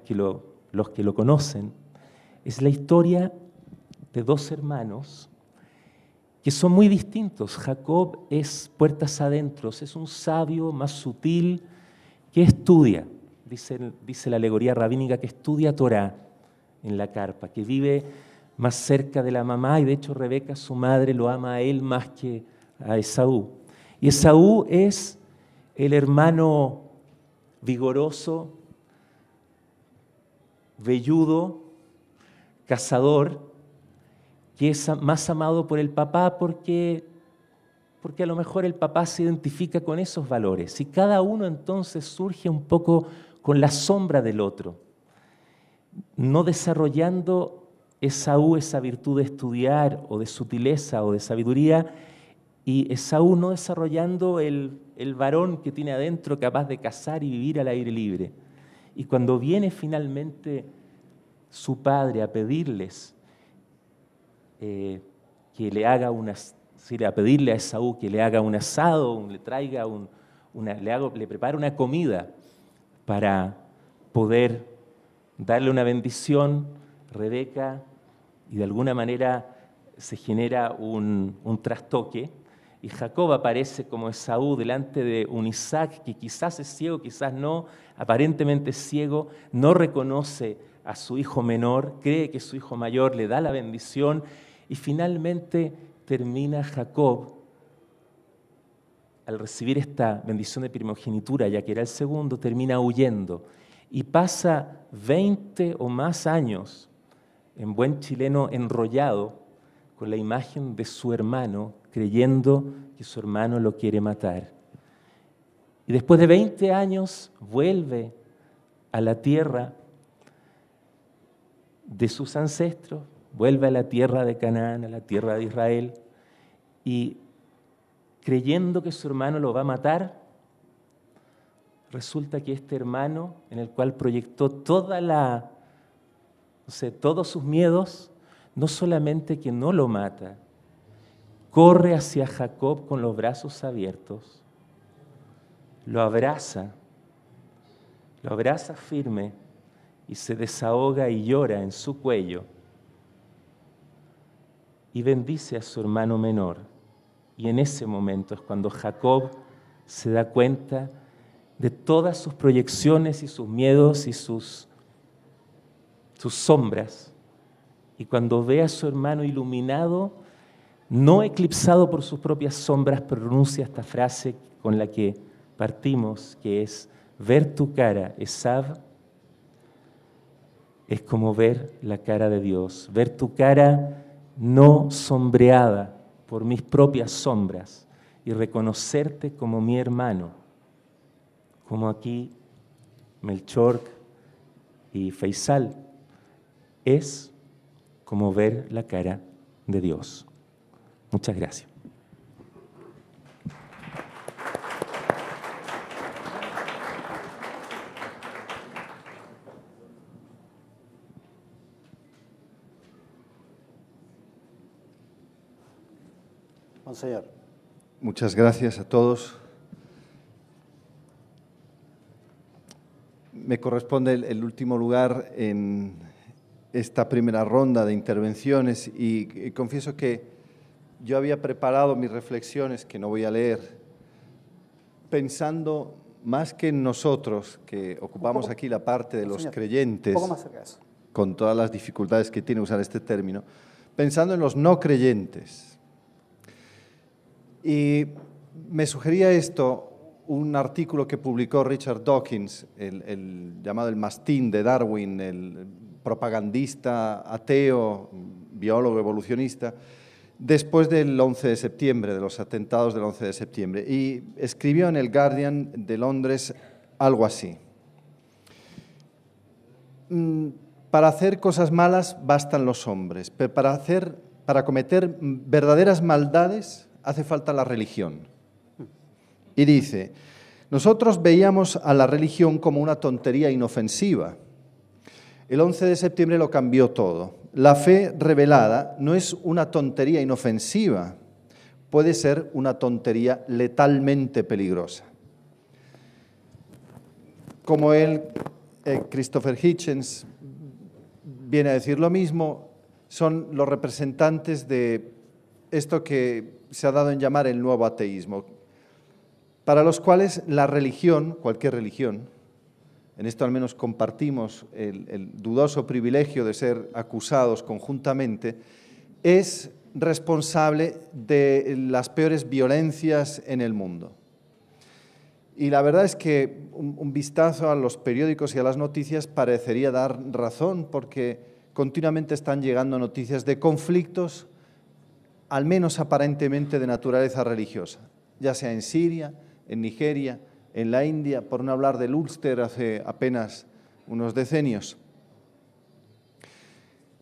los que lo conocen, es la historia de dos hermanos que son muy distintos. Jacob es puertas adentro, es un sabio más sutil que estudia, dice la alegoría rabínica, que estudia Torá, en la carpa, que vive más cerca de la mamá, y de hecho Rebeca, su madre, lo ama a él más que a Esaú. Y Esaú es el hermano vigoroso, velludo, cazador, que es más amado por el papá porque a lo mejor el papá se identifica con esos valores. Y cada uno entonces surge un poco con la sombra del otro, no desarrollando Esaú esa virtud de estudiar o de sutileza o de sabiduría, y Esaú no desarrollando el varón que tiene adentro capaz de cazar y vivir al aire libre. Y cuando viene finalmente su padre a pedirles que le haga a pedirle a Esaú que le haga un asado, le traiga le prepare una comida para poder darle una bendición, Rebeca, y de alguna manera se genera un trastoque, y Jacob aparece como Esaú delante de un Isaac que quizás es ciego, quizás no, aparentemente es ciego, no reconoce a su hijo menor, cree que su hijo mayor le da la bendición, y finalmente termina Jacob, al recibir esta bendición de primogenitura, ya que era el segundo, termina huyendo y pasa 20 o más años, en buen chileno, enrollado con la imagen de su hermano, creyendo que su hermano lo quiere matar. Y después de 20 años vuelve a la tierra de sus ancestros, vuelve a la tierra de Canaán, a la tierra de Israel, y creyendo que su hermano lo va a matar, resulta que este hermano, en el cual proyectó todos sus miedos, no solamente que no lo mata, corre hacia Jacob con los brazos abiertos, lo abraza firme y se desahoga y llora en su cuello y bendice a su hermano menor. Y en ese momento es cuando Jacob se da cuenta de todas sus proyecciones y sus miedos y sus sombras. Y cuando ve a su hermano iluminado, no eclipsado por sus propias sombras, pronuncia esta frase con la que partimos, que es: ver tu cara, Esav, es como ver la cara de Dios. Ver tu cara no sombreada por mis propias sombras y reconocerte como mi hermano, como aquí Melchor y Faisal, es como ver la cara de Dios. Muchas gracias. Monseñor. Muchas gracias a todos. Me corresponde el último lugar en esta primera ronda de intervenciones y confieso que yo había preparado mis reflexiones, que no voy a leer, pensando más que en nosotros, que ocupamos aquí la parte de los creyentes, Un poco más cerca de eso. con todas las dificultades que tiene usar este término, pensando en los no creyentes. Y me sugería esto, un artículo que publicó Richard Dawkins, el llamado el mastín de Darwin, el propagandista ateo, biólogo evolucionista, después del 11 de septiembre, de los atentados del 11 de septiembre. Y escribió en el Guardian de Londres algo así: para hacer cosas malas bastan los hombres, pero para cometer verdaderas maldades hace falta la religión. Y dice: nosotros veíamos a la religión como una tontería inofensiva. El 11 de septiembre lo cambió todo. La fe revelada no es una tontería inofensiva, puede ser una tontería letalmente peligrosa. Como Christopher Hitchens viene a decir lo mismo, son los representantes de esto que se ha dado en llamar el nuevo ateísmo, para los cuales la religión, cualquier religión, en esto al menos compartimos el dudoso privilegio de ser acusados conjuntamente, es responsable de las peores violencias en el mundo. Y la verdad es que un vistazo a los periódicos y a las noticias parecería dar razón, porque continuamente están llegando noticias de conflictos, al menos aparentemente de naturaleza religiosa, ya sea en Siria, en Nigeria, en la India, por no hablar del Ulster hace apenas unos decenios.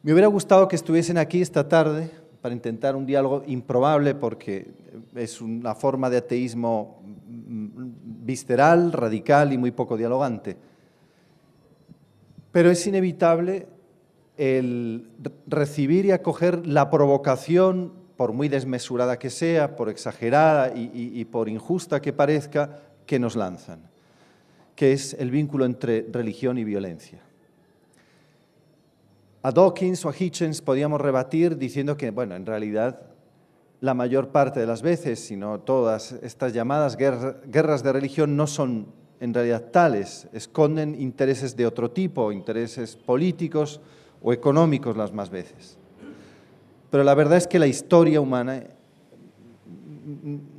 Me hubiera gustado que estuviesen aquí esta tarde para intentar un diálogo improbable, porque es una forma de ateísmo visceral, radical y muy poco dialogante. Pero es inevitable el recibir y acoger la provocación, por muy desmesurada que sea, por exagerada y por injusta que parezca, que nos lanzan, que es el vínculo entre religión y violencia. A Dawkins o a Hitchens podíamos rebatir diciendo que, bueno, en realidad la mayor parte de las veces, si no todas, estas llamadas guerras de religión no son en realidad tales, esconden intereses de otro tipo, intereses políticos o económicos las más veces. Pero la verdad es que la historia humana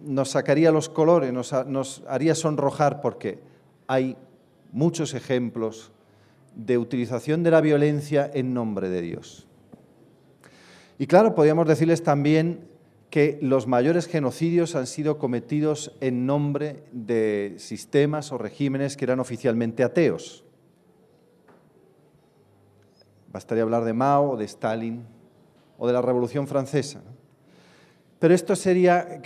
nos sacaría los colores, nos haría sonrojar, porque hay muchos ejemplos de utilización de la violencia en nombre de Dios. Y claro, podríamos decirles también que los mayores genocidios han sido cometidos en nombre de sistemas o regímenes que eran oficialmente ateos. Bastaría hablar de Mao, o de Stalin, o de la Revolución Francesa. Pero esto sería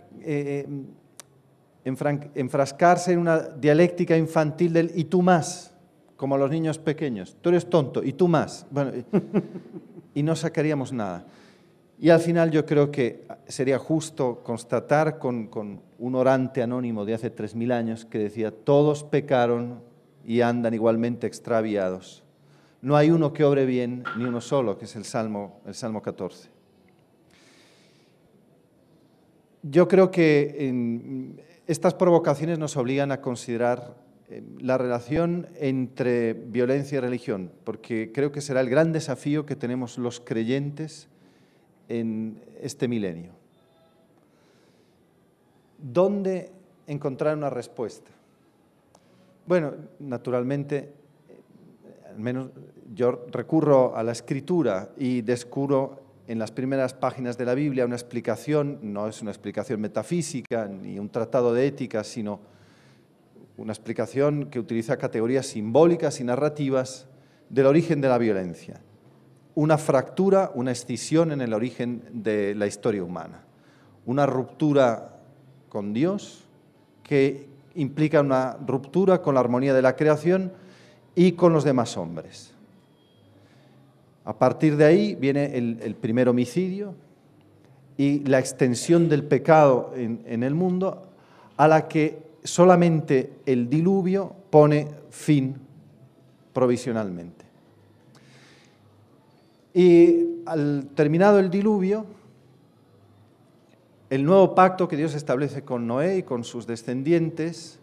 enfrascarse en una dialéctica infantil del «y tú más», como a los niños pequeños. Tú eres tonto, y tú más. Bueno, y no sacaríamos nada. Y al final yo creo que sería justo constatar con un orante anónimo de hace 3000 años que decía: todos pecaron y andan igualmente extraviados. No hay uno que obre bien, ni uno solo, que es el Salmo 14. Yo creo que estas provocaciones nos obligan a considerar la relación entre violencia y religión, porque creo que será el gran desafío que tenemos los creyentes en este milenio. ¿Dónde encontrar una respuesta? Bueno, naturalmente, al menos yo recurro a la Escritura y descubro en las primeras páginas de la Biblia una explicación, no es una explicación metafísica ni un tratado de ética, sino una explicación que utiliza categorías simbólicas y narrativas del origen de la violencia. Una fractura, una escisión en el origen de la historia humana. Una ruptura con Dios que implica una ruptura con la armonía de la creación y con los demás hombres. A partir de ahí viene el primer homicidio y la extensión del pecado en el mundo, a la que solamente el diluvio pone fin provisionalmente. Y al terminado el diluvio, el nuevo pacto que Dios establece con Noé y con sus descendientes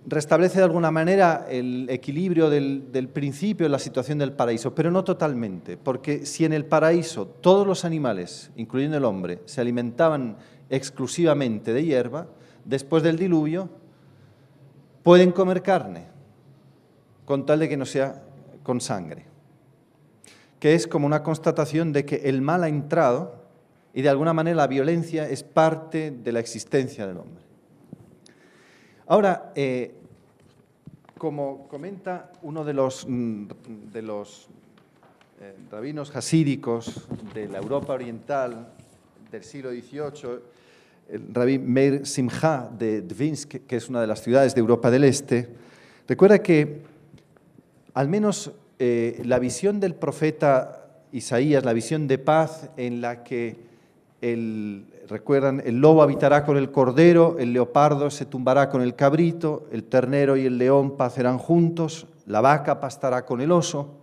restablece de alguna manera el equilibrio del principio de la situación del paraíso, pero no totalmente, porque si en el paraíso todos los animales, incluyendo el hombre, se alimentaban exclusivamente de hierba, después del diluvio pueden comer carne, con tal de que no sea con sangre, que es como una constatación de que el mal ha entrado y de alguna manera la violencia es parte de la existencia del hombre. Ahora, como comenta uno de los rabinos hasídicos de la Europa oriental del siglo XVIII, el rabí Meir Simcha de Dvinsk, que es una de las ciudades de Europa del Este, recuerda que al menos la visión del profeta Isaías, la visión de paz en la que recuerdan, el lobo habitará con el cordero, el leopardo se tumbará con el cabrito, el ternero y el león pacerán juntos, la vaca pastará con el oso,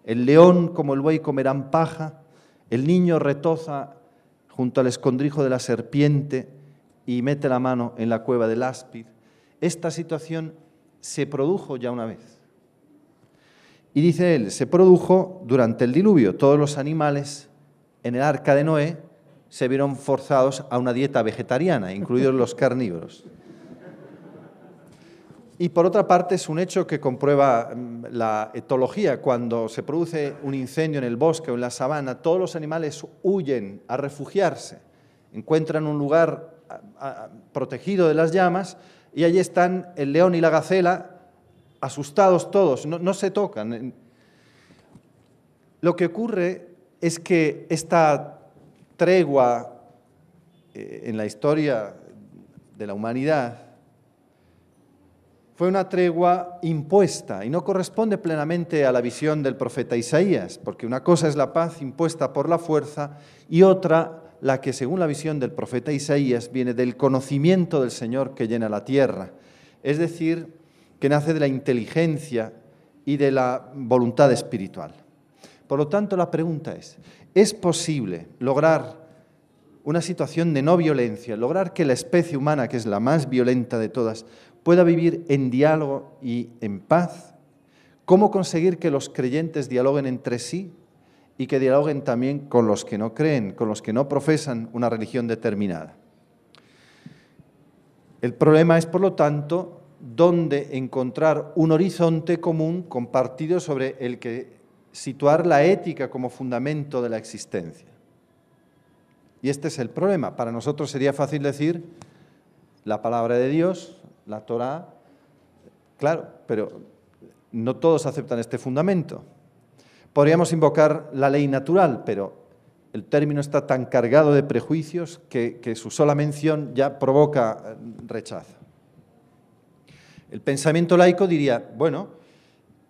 el león como el buey comerán paja, el niño retoza junto al escondrijo de la serpiente y mete la mano en la cueva del áspid. Esta situación se produjo ya una vez. Y dice él, se produjo durante el diluvio. Todos los animales en el arca de Noé se vieron forzados a una dieta vegetariana, incluidos los carnívoros. Y por otra parte es un hecho que comprueba la etología. Cuando se produce un incendio en el bosque o en la sabana, todos los animales huyen a refugiarse, encuentran un lugar protegido de las llamas y allí están el león y la gacela asustados todos, no se tocan. Lo que ocurre es que esta tregua en la historia de la humanidad fue una tregua impuesta y no corresponde plenamente a la visión del profeta Isaías, porque una cosa es la paz impuesta por la fuerza y otra la que, según la visión del profeta Isaías, viene del conocimiento del Señor que llena la tierra, es decir, que nace de la inteligencia y de la voluntad espiritual. Por lo tanto, la pregunta ¿es posible lograr una situación de no violencia, lograr que la especie humana, que es la más violenta de todas, pueda vivir en diálogo y en paz? ¿Cómo conseguir que los creyentes dialoguen entre sí y que dialoguen también con los que no creen, con los que no profesan una religión determinada? El problema es, por lo tanto, dónde encontrar un horizonte común compartido sobre el que situar la ética como fundamento de la existencia. Y este es el problema. Para nosotros sería fácil decir la palabra de Dios, la Torá, claro, pero no todos aceptan este fundamento. Podríamos invocar la ley natural, pero el término está tan cargado de prejuicios que su sola mención ya provoca rechazo. El pensamiento laico diría, bueno,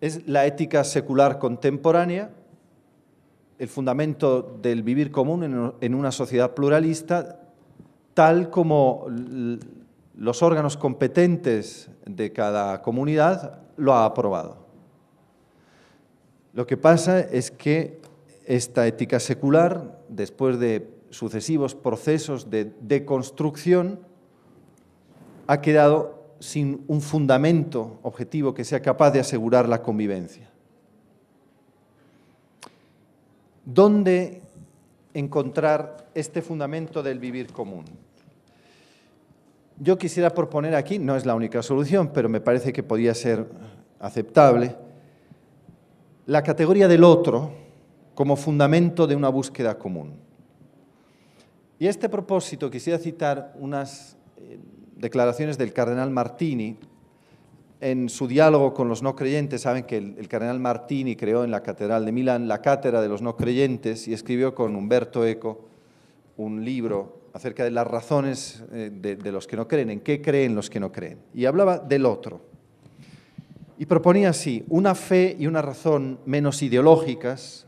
es la ética secular contemporánea, el fundamento del vivir común en una sociedad pluralista, tal como los órganos competentes de cada comunidad lo ha aprobado. Lo que pasa es que esta ética secular, después de sucesivos procesos de deconstrucción, ha quedado sin un fundamento objetivo que sea capaz de asegurar la convivencia. ¿Dónde encontrar este fundamento del vivir común? Yo quisiera proponer aquí, no es la única solución, pero me parece que podría ser aceptable, la categoría del otro como fundamento de una búsqueda común. Y a este propósito quisiera citar unas declaraciones del cardenal Martini en su diálogo con los no creyentes. Saben que el cardenal Martini creó en la Catedral de Milán la Cátedra de los no creyentes y escribió con Umberto Eco un libro acerca de las razones de los que no creen, en qué creen los que no creen. Y hablaba del otro. Y proponía así, una fe y una razón menos ideológicas,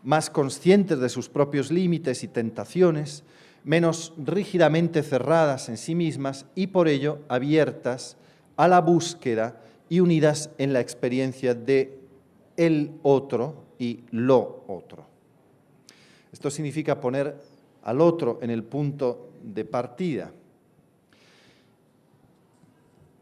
más conscientes de sus propios límites y tentaciones, menos rígidamente cerradas en sí mismas y por ello abiertas a la búsqueda y unidas en la experiencia de el otro y lo otro. Esto significa poner al otro en el punto de partida.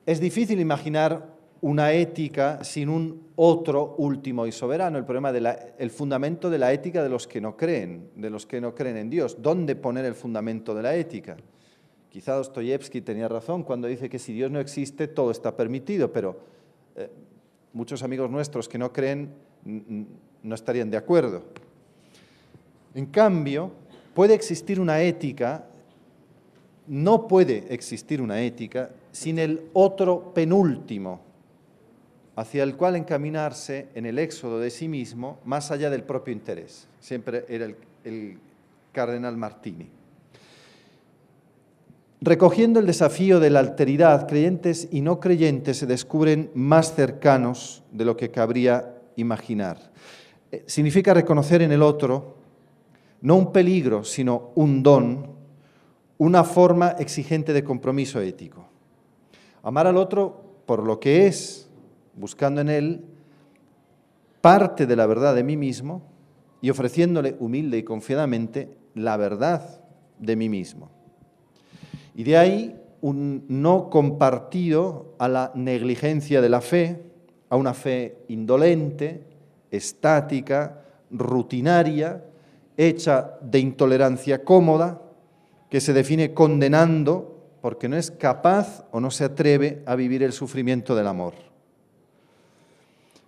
Es difícil imaginar una ética sin un otro último y soberano. El problema el fundamento de la ética de los que no creen en Dios. ¿Dónde poner el fundamento de la ética? Quizá Dostoyevsky tenía razón cuando dice que si Dios no existe, todo está permitido, pero muchos amigos nuestros que no creen no estarían de acuerdo. En cambio, puede existir una ética, no puede existir una ética sin el otro penúltimo, hacia el cual encaminarse en el éxodo de sí mismo, más allá del propio interés. Siempre era el cardenal Martini. Recogiendo el desafío de la alteridad, creyentes y no creyentes se descubren más cercanos de lo que cabría imaginar. Significa reconocer en el otro no un peligro, sino un don, una forma exigente de compromiso ético. Amar al otro por lo que es, buscando en él parte de la verdad de mí mismo y ofreciéndole humilde y confiadamente la verdad de mí mismo. Y de ahí un no compartido a la negligencia de la fe, a una fe indolente, estática, rutinaria, hecha de intolerancia cómoda, que se define condenando porque no es capaz o no se atreve a vivir el sufrimiento del amor.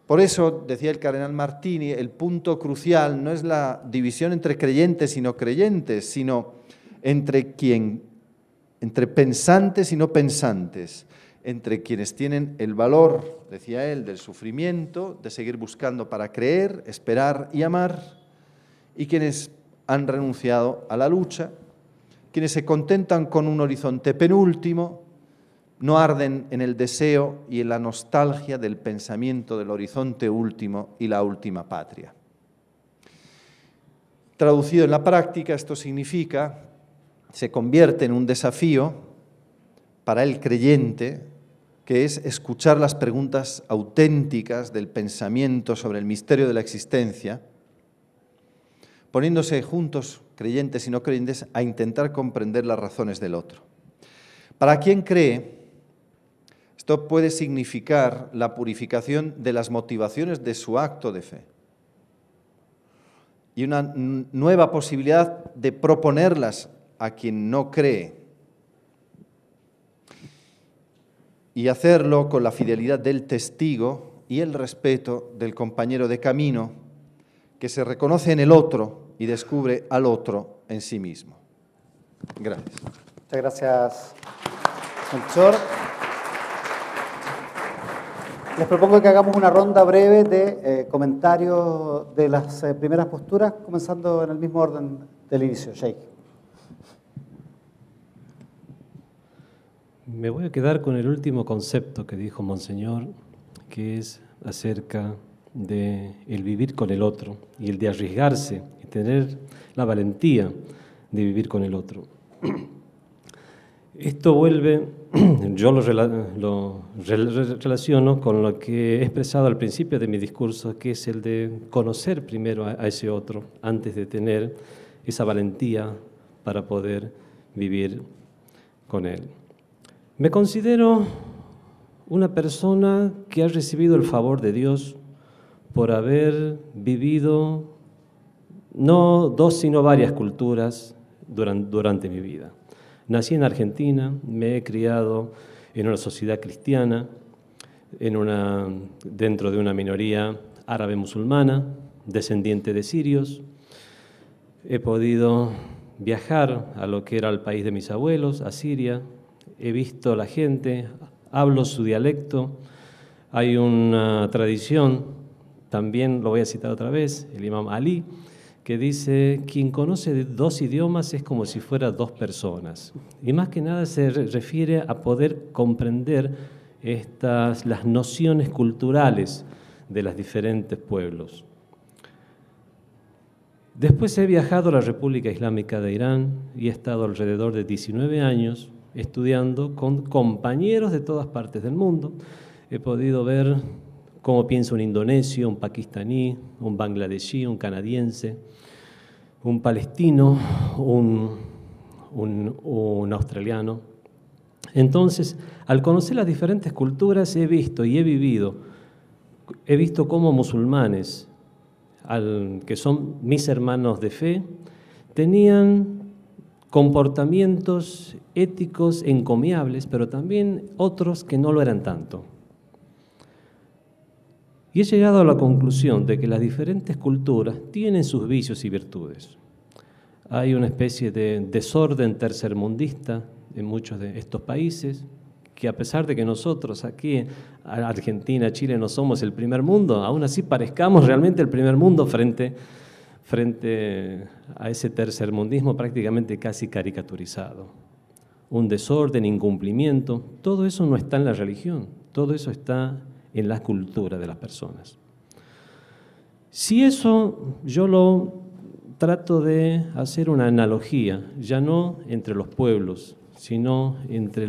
Por eso, decía el cardenal Martini, el punto crucial no es la división entre creyentes y no creyentes, sino entre pensantes y no pensantes, entre quienes tienen el valor, decía él, del sufrimiento, de seguir buscando para creer, esperar y amar, y quienes han renunciado a la lucha, quienes se contentan con un horizonte penúltimo, no arden en el deseo y en la nostalgia del pensamiento del horizonte último y la última patria. Traducido en la práctica, esto significa, se convierte en un desafío para el creyente, que es escuchar las preguntas auténticas del pensamiento sobre el misterio de la existencia, poniéndose juntos, creyentes y no creyentes, a intentar comprender las razones del otro. Para quien cree, esto puede significar la purificación de las motivaciones de su acto de fe y una nueva posibilidad de proponerlas a quien no cree y hacerlo con la fidelidad del testigo y el respeto del compañero de camino que se reconoce en el otro y descubre al otro en sí mismo. Gracias. Muchas gracias, Melchor. Les propongo que hagamos una ronda breve de comentarios de las primeras posturas, comenzando en el mismo orden del inicio. Sheikh. Me voy a quedar con el último concepto que dijo Monseñor, que es acerca de el vivir con el otro y el de arriesgarse y tener la valentía de vivir con el otro. Esto vuelve, yo lo relaciono con lo que he expresado al principio de mi discurso, que es el de conocer primero a ese otro antes de tener esa valentía para poder vivir con él. Me considero una persona que ha recibido el favor de Dios por haber vivido no dos, sino varias culturas durante mi vida. Nací en Argentina, me he criado en una sociedad cristiana, dentro de una minoría árabe musulmana, descendiente de sirios. He podido viajar a lo que era el país de mis abuelos, a Siria. He visto a la gente, hablo su dialecto. Hay una tradición, también lo voy a citar otra vez, el imam Ali, que dice, quien conoce dos idiomas es como si fuera dos personas. Y más que nada se refiere a poder comprender las nociones culturales de los diferentes pueblos. Después he viajado a la República Islámica de Irán y he estado alrededor de 19 años estudiando con compañeros de todas partes del mundo. He podido ver cómo piensa un indonesio, un pakistaní, un bangladesí, un canadiense, un palestino, un australiano. Entonces, al conocer las diferentes culturas he visto y he vivido cómo musulmanes, que son mis hermanos de fe, tenían comportamientos éticos encomiables, pero también otros que no lo eran tanto. Y he llegado a la conclusión de que las diferentes culturas tienen sus vicios y virtudes. Hay una especie de desorden tercermundista en muchos de estos países, que a pesar de que nosotros aquí en Argentina, Chile, no somos el primer mundo, aún así parezcamos realmente el primer mundo frente a ese tercermundismo prácticamente casi caricaturizado. Un desorden, incumplimiento, todo eso no está en la religión, todo eso está en la cultura de las personas. Si eso yo lo trato de hacer una analogía, ya no entre los pueblos, sino entre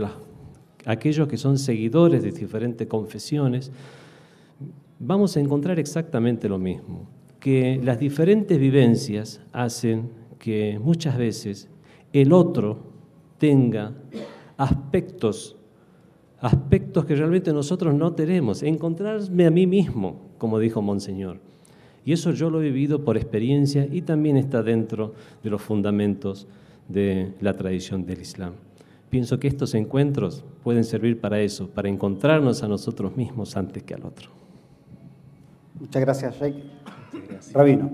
aquellos que son seguidores de diferentes confesiones, vamos a encontrar exactamente lo mismo, que las diferentes vivencias hacen que muchas veces el otro tenga aspectos que realmente nosotros no tenemos, encontrarme a mí mismo, como dijo Monseñor. Y eso yo lo he vivido por experiencia y también está dentro de los fundamentos de la tradición del Islam. Pienso que estos encuentros pueden servir para eso, para encontrarnos a nosotros mismos antes que al otro. Muchas gracias, Sheikh. Rabino.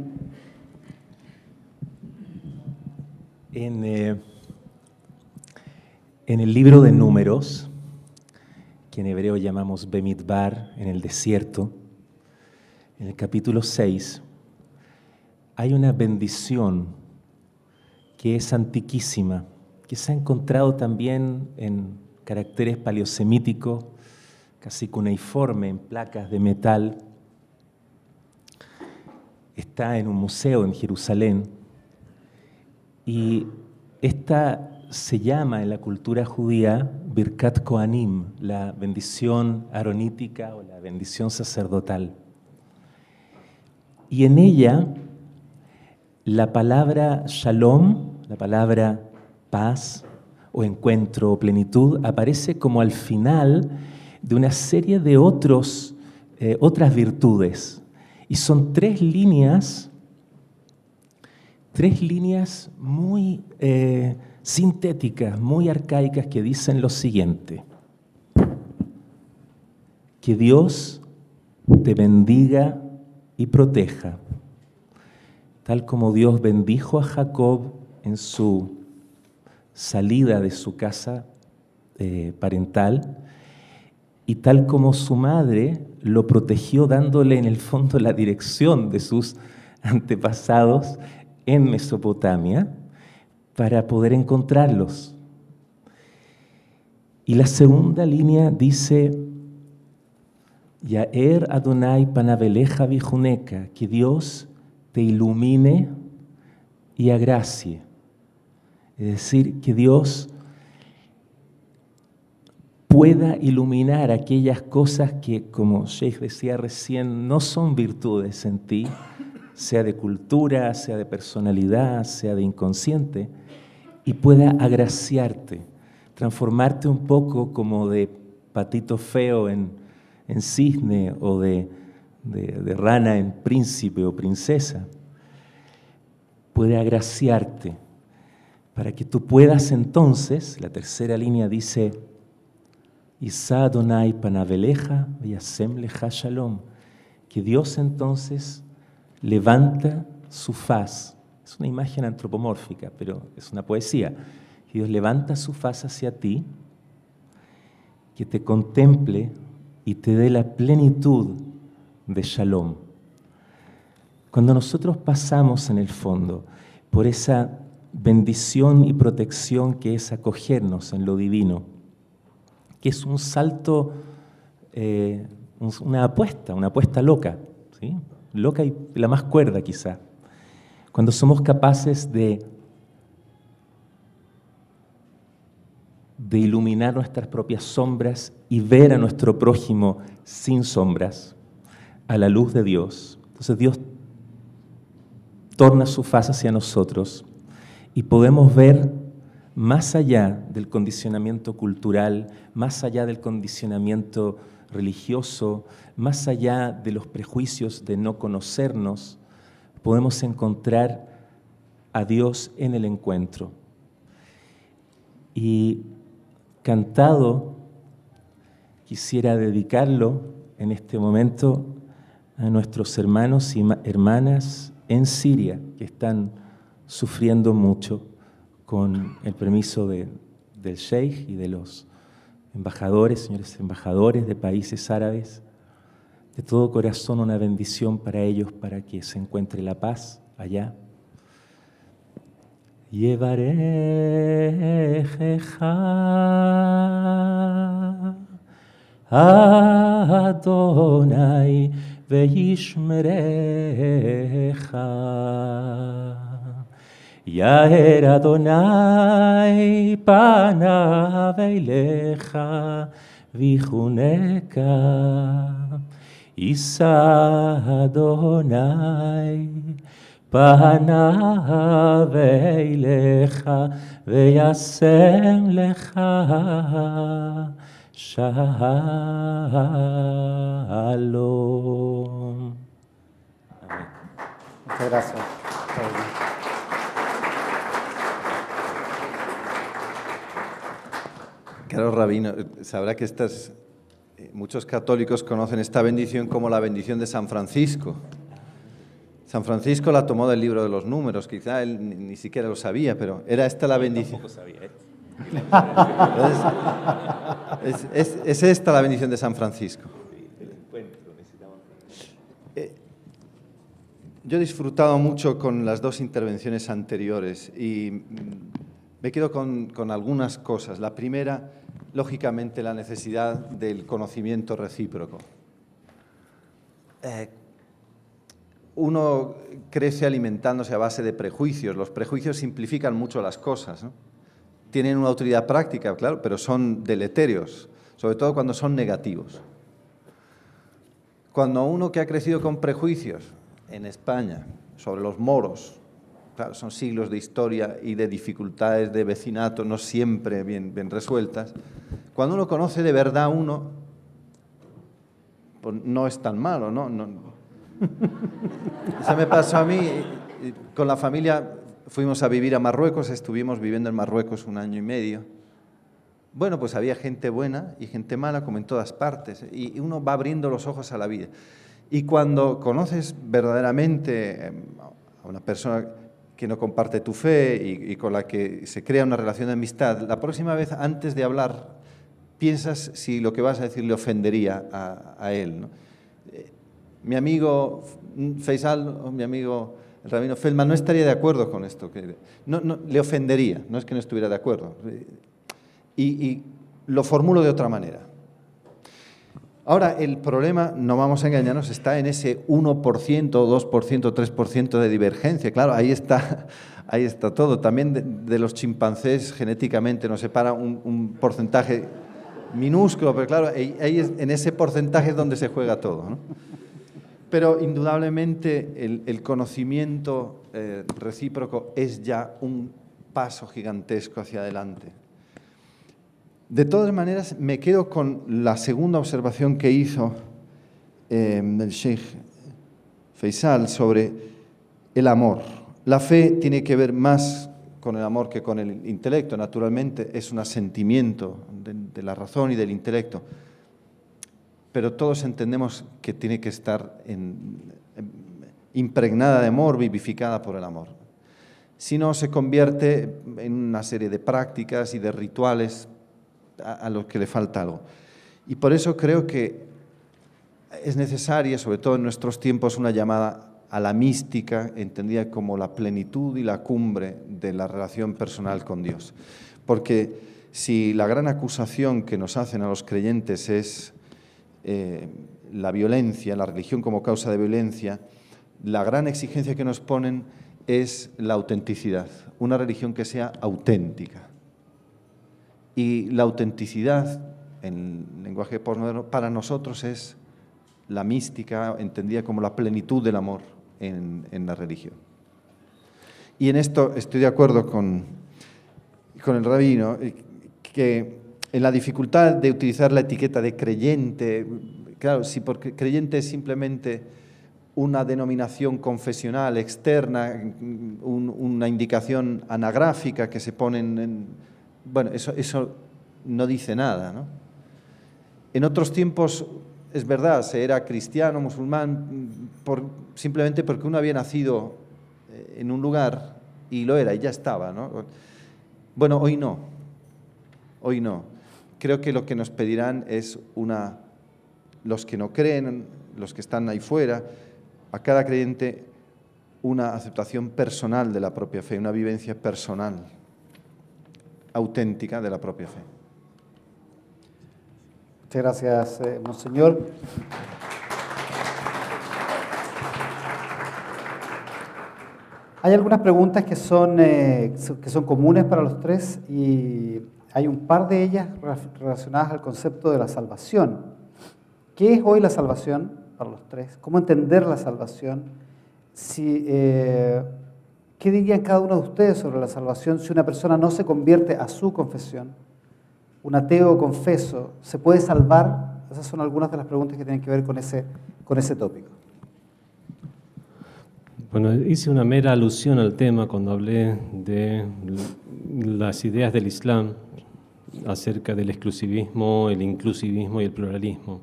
En el libro de Números, que en hebreo llamamos Bemidbar, en el desierto, en el capítulo 6, hay una bendición que es antiquísima, que se ha encontrado también en caracteres paleosemíticos, casi cuneiforme, en placas de metal. Está en un museo en Jerusalén y esta se llama en la cultura judía Birkat Kohanim, la bendición aronítica o la bendición sacerdotal. Y en ella la palabra shalom, la palabra paz o encuentro o plenitud, aparece como al final de una serie de otras virtudes. Y son tres líneas muy sintéticas, muy arcaicas, que dicen lo siguiente: que Dios te bendiga y proteja, tal como Dios bendijo a Jacob en su salida de su casa parental, y tal como su madre lo protegió dándole en el fondo la dirección de sus antepasados en Mesopotamia para poder encontrarlos. Y la segunda línea dice: Yaer Adonai panaveleja vijuneca, que Dios te ilumine y agracie. Es decir, que Dios pueda iluminar aquellas cosas que, como Sheikh decía recién, no son virtudes en ti, sea de cultura, sea de personalidad, sea de inconsciente, y pueda agraciarte, transformarte un poco como de patito feo en cisne o de rana en príncipe o princesa. Puede agraciarte para que tú puedas entonces, la tercera línea dice: Isa Adonai panaveleja v'yasem lecha shalom, que Dios entonces levanta su faz. Es una imagen antropomórfica, pero es una poesía. Que Dios levanta su faz hacia ti, que te contemple y te dé la plenitud de shalom. Cuando nosotros pasamos en el fondo por esa bendición y protección que es acogernos en lo divino, que es un salto, una apuesta loca, ¿sí? Loca y la más cuerda quizá. Cuando somos capaces de iluminar nuestras propias sombras y ver a nuestro prójimo sin sombras, a la luz de Dios. Entonces Dios torna su faz hacia nosotros y podemos ver más allá del condicionamiento cultural, más allá del condicionamiento religioso, más allá de los prejuicios de no conocernos, podemos encontrar a Dios en el encuentro. Y cantado, quisiera dedicarlo en este momento a nuestros hermanos y hermanas en Siria, que están sufriendo mucho, con el permiso del Sheikh y de los embajadores, señores embajadores de países árabes. De todo corazón una bendición para ellos, para que se encuentre la paz allá. Yevarechecha Adonai veishmerecha Yaer Adonai panav eilecha vichuneka Isa Adonai פניו אליך וישם לך שלום. Muchas gracias. Claro, rabino, sabrá que muchos católicos conocen esta bendición como la bendición de San Francisco. San Francisco la tomó del libro de los números, quizá él ni siquiera lo sabía, pero era esta la bendición. Tampoco sabía esto. Entonces, es esta la bendición de San Francisco. Yo he disfrutado mucho con las dos intervenciones anteriores y me quedo con algunas cosas. La primera, lógicamente, la necesidad del conocimiento recíproco. Uno crece alimentándose a base de prejuicios. Los prejuicios simplifican mucho las cosas, ¿no? Tienen una utilidad práctica, claro, pero son deletéreos, sobre todo cuando son negativos. Cuando uno que ha crecido con prejuicios en España sobre los moros, claro, son siglos de historia y de dificultades de vecinato no siempre bien resueltas, cuando uno conoce de verdad pues no es tan malo, ¿no? Eso me pasó a mí, con la familia fuimos a vivir a Marruecos, estuvimos viviendo en Marruecos 1 año y medio. Bueno, pues había gente buena y gente mala, como en todas partes, y uno va abriendo los ojos a la vida. Y cuando conoces verdaderamente a una persona que no comparte tu fe y con la que se crea una relación de amistad, la próxima vez, antes de hablar, piensas si lo que vas a decir le ofendería a él, ¿no? Mi amigo Faisal o mi amigo el rabino Feldman no estaría de acuerdo con esto, no, le ofendería, no es que no estuviera de acuerdo. Y lo formulo de otra manera. Ahora, el problema, no vamos a engañarnos, está en ese 1%, 2%, 3% de divergencia. Claro, ahí está todo. También de los chimpancés genéticamente nos separa un porcentaje minúsculo, pero claro, en ese porcentaje es donde se juega todo, ¿no? Pero indudablemente el conocimiento recíproco es ya un paso gigantesco hacia adelante. De todas maneras, me quedo con la segunda observación que hizo el Sheikh Faisal sobre el amor. La fe tiene que ver más con el amor que con el intelecto. Naturalmente, es un asentimiento de la razón y del intelecto. Pero todos entendemos que tiene que estar impregnada de amor, vivificada por el amor. Si no, se convierte en una serie de prácticas y de rituales a los que le falta algo. Y por eso creo que es necesaria, sobre todo en nuestros tiempos, una llamada a la mística, entendida como la plenitud y la cumbre de la relación personal con Dios. Porque si la gran acusación que nos hacen a los creyentes es la violencia, la religión como causa de violencia, la gran exigencia que nos ponen es la autenticidad, una religión que sea auténtica. Y la autenticidad, en lenguaje postmoderno, para nosotros es la mística, entendida como la plenitud del amor en la religión. Y en esto estoy de acuerdo con el rabino, que en la dificultad de utilizar la etiqueta de creyente, claro, si porque creyente es simplemente una denominación confesional externa, una indicación anagráfica que se ponen bueno, eso no dice nada, ¿no? En otros tiempos, es verdad, se era cristiano, musulmán, simplemente porque uno había nacido en un lugar y lo era, y ya estaba, ¿no? Bueno, hoy no. Hoy no. Creo que lo que nos pedirán es los que no creen, los que están ahí fuera, a cada creyente una aceptación personal de la propia fe, una vivencia personal, auténtica de la propia fe. Muchas gracias, Monseñor. Hay algunas preguntas que son comunes para los tres y hay un par de ellas relacionadas al concepto de la salvación. ¿Qué es hoy la salvación para los tres? ¿Cómo entender la salvación? ¿Qué dirían cada uno de ustedes sobre la salvación si una persona no se convierte a su confesión? Un ateo confeso, ¿se puede salvar? Esas son algunas de las preguntas que tienen que ver con ese tópico. Bueno, hice una mera alusión al tema cuando hablé de las ideas del Islam acerca del exclusivismo, el inclusivismo y el pluralismo.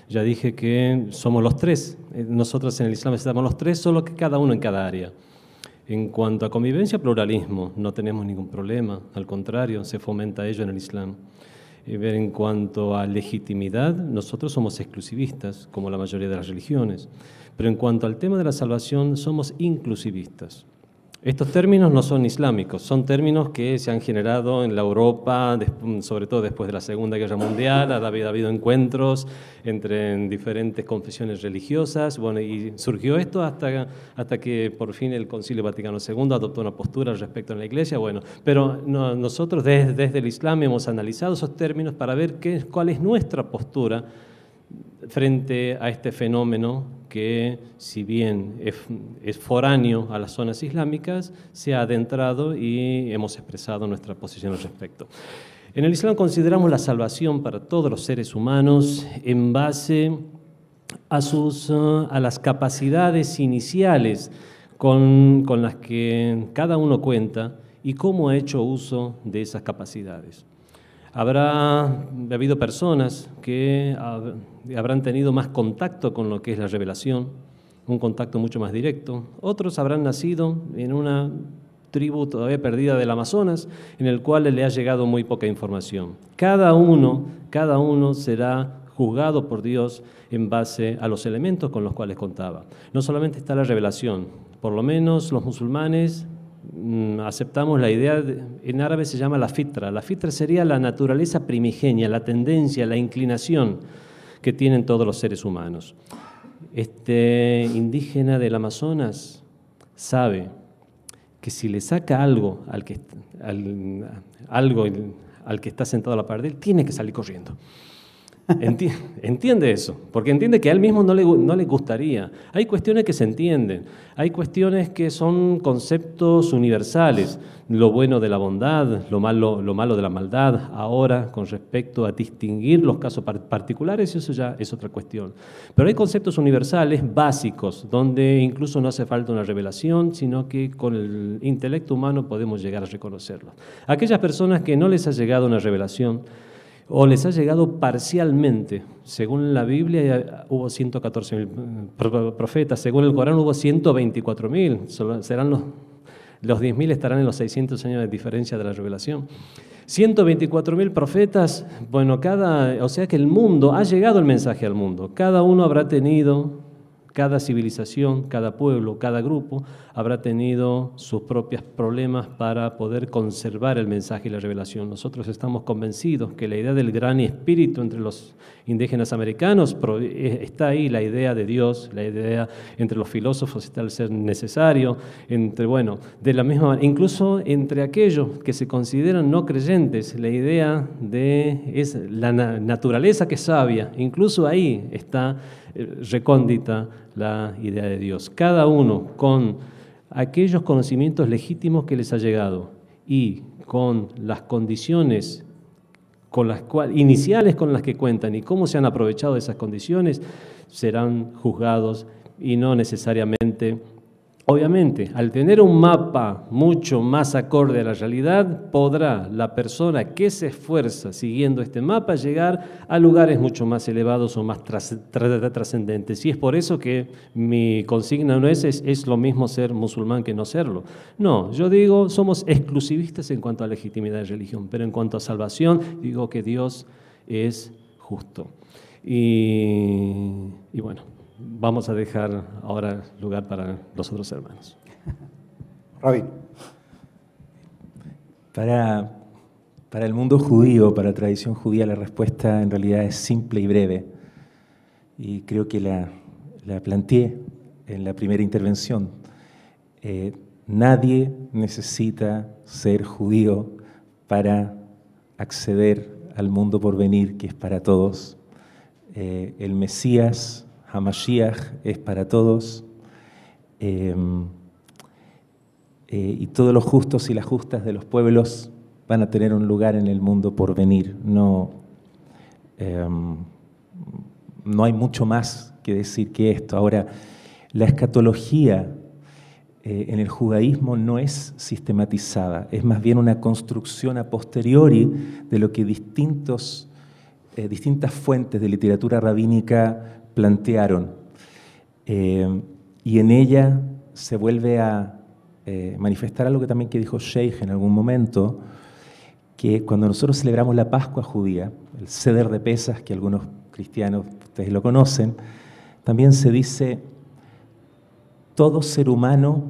Ya dije que somos los tres, nosotros en el Islam estamos los tres, solo que cada uno en cada área. En cuanto a convivencia, pluralismo, no tenemos ningún problema, al contrario, se fomenta ello en el Islam. En cuanto a legitimidad, nosotros somos exclusivistas, como la mayoría de las religiones, pero en cuanto al tema de la salvación, somos inclusivistas. Estos términos no son islámicos, son términos que se han generado en la Europa, sobre todo después de la Segunda Guerra Mundial. Ha habido encuentros entre diferentes confesiones religiosas, bueno, y surgió esto hasta que por fin el Concilio Vaticano II adoptó una postura respecto a la Iglesia. Bueno, pero nosotros desde el Islam hemos analizado esos términos para ver cuál es nuestra postura frente a este fenómeno que, si bien es foráneo a las zonas islámicas, se ha adentrado y hemos expresado nuestra posición al respecto. En el Islam consideramos la salvación para todos los seres humanos en base a las capacidades iniciales con las que cada uno cuenta y cómo ha hecho uso de esas capacidades. Habrá habido personas que habrán tenido más contacto con lo que es la revelación, un contacto mucho más directo. Otros habrán nacido en una tribu todavía perdida del Amazonas, en el cual le ha llegado muy poca información. Cada uno será juzgado por Dios en base a los elementos con los cuales contaba. No solamente está la revelación, por lo menos los musulmanes aceptamos la idea, en árabe se llama la fitra. La fitra sería la naturaleza primigenia, la tendencia, la inclinación que tienen todos los seres humanos. Este indígena del Amazonas sabe que si le saca algo al que está sentado a la par de él, tiene que salir corriendo. Entiende eso, porque entiende que a él mismo no le gustaría. Hay cuestiones que se entienden, hay cuestiones que son conceptos universales, lo bueno de la bondad, lo malo de la maldad. Ahora, con respecto a distinguir los casos particulares, eso ya es otra cuestión. Pero hay conceptos universales básicos, donde incluso no hace falta una revelación, sino que con el intelecto humano podemos llegar a reconocerlos. Aquellas personas que no les ha llegado una revelación, o les ha llegado parcialmente. Según la Biblia hubo 114.000 profetas, según el Corán hubo 124.000, serán los 10.000 estarán en los 600 años de diferencia de la revelación. 124.000 profetas, bueno, o sea que el mundo, ha llegado el mensaje al mundo, cada uno habrá tenido, cada civilización, cada pueblo, cada grupo habrá tenido sus propios problemas para poder conservar el mensaje y la revelación. Nosotros estamos convencidos que la idea del gran espíritu entre los indígenas americanos está ahí, la idea de Dios, la idea entre los filósofos está el ser necesario, de la misma manera, incluso entre aquellos que se consideran no creyentes, la idea es la naturaleza que es sabia, incluso ahí está recóndita la idea de Dios. Cada uno con aquellos conocimientos legítimos que les ha llegado y con las condiciones iniciales con las que cuentan y cómo se han aprovechado de esas condiciones, serán juzgados y no necesariamente. Obviamente, al tener un mapa mucho más acorde a la realidad, podrá la persona que se esfuerza siguiendo este mapa llegar a lugares mucho más elevados o más trascendentes. Y es por eso que mi consigna no es lo mismo ser musulmán que no serlo. No, yo digo, somos exclusivistas en cuanto a legitimidad de religión, pero en cuanto a salvación, digo que Dios es justo. Y bueno. Vamos a dejar ahora lugar para los otros hermanos. Rabín. Para el mundo judío, para la tradición judía, la respuesta en realidad es simple y breve. Y creo que la planteé en la primera intervención. Nadie necesita ser judío para acceder al mundo por venir, que es para todos. El Mesías, Hamashiach, es para todos. y todos los justos y las justas de los pueblos van a tener un lugar en el mundo por venir. No hay mucho más que decir que esto. Ahora, la escatología en el judaísmo no es sistematizada, es más bien una construcción a posteriori de lo que distintas fuentes de literatura rabínica plantearon. Y en ella se vuelve a manifestar algo que también dijo Sheikh en algún momento, que cuando nosotros celebramos la Pascua judía, el Seder de Pesach, que algunos cristianos, ustedes lo conocen, también se dice: todo ser humano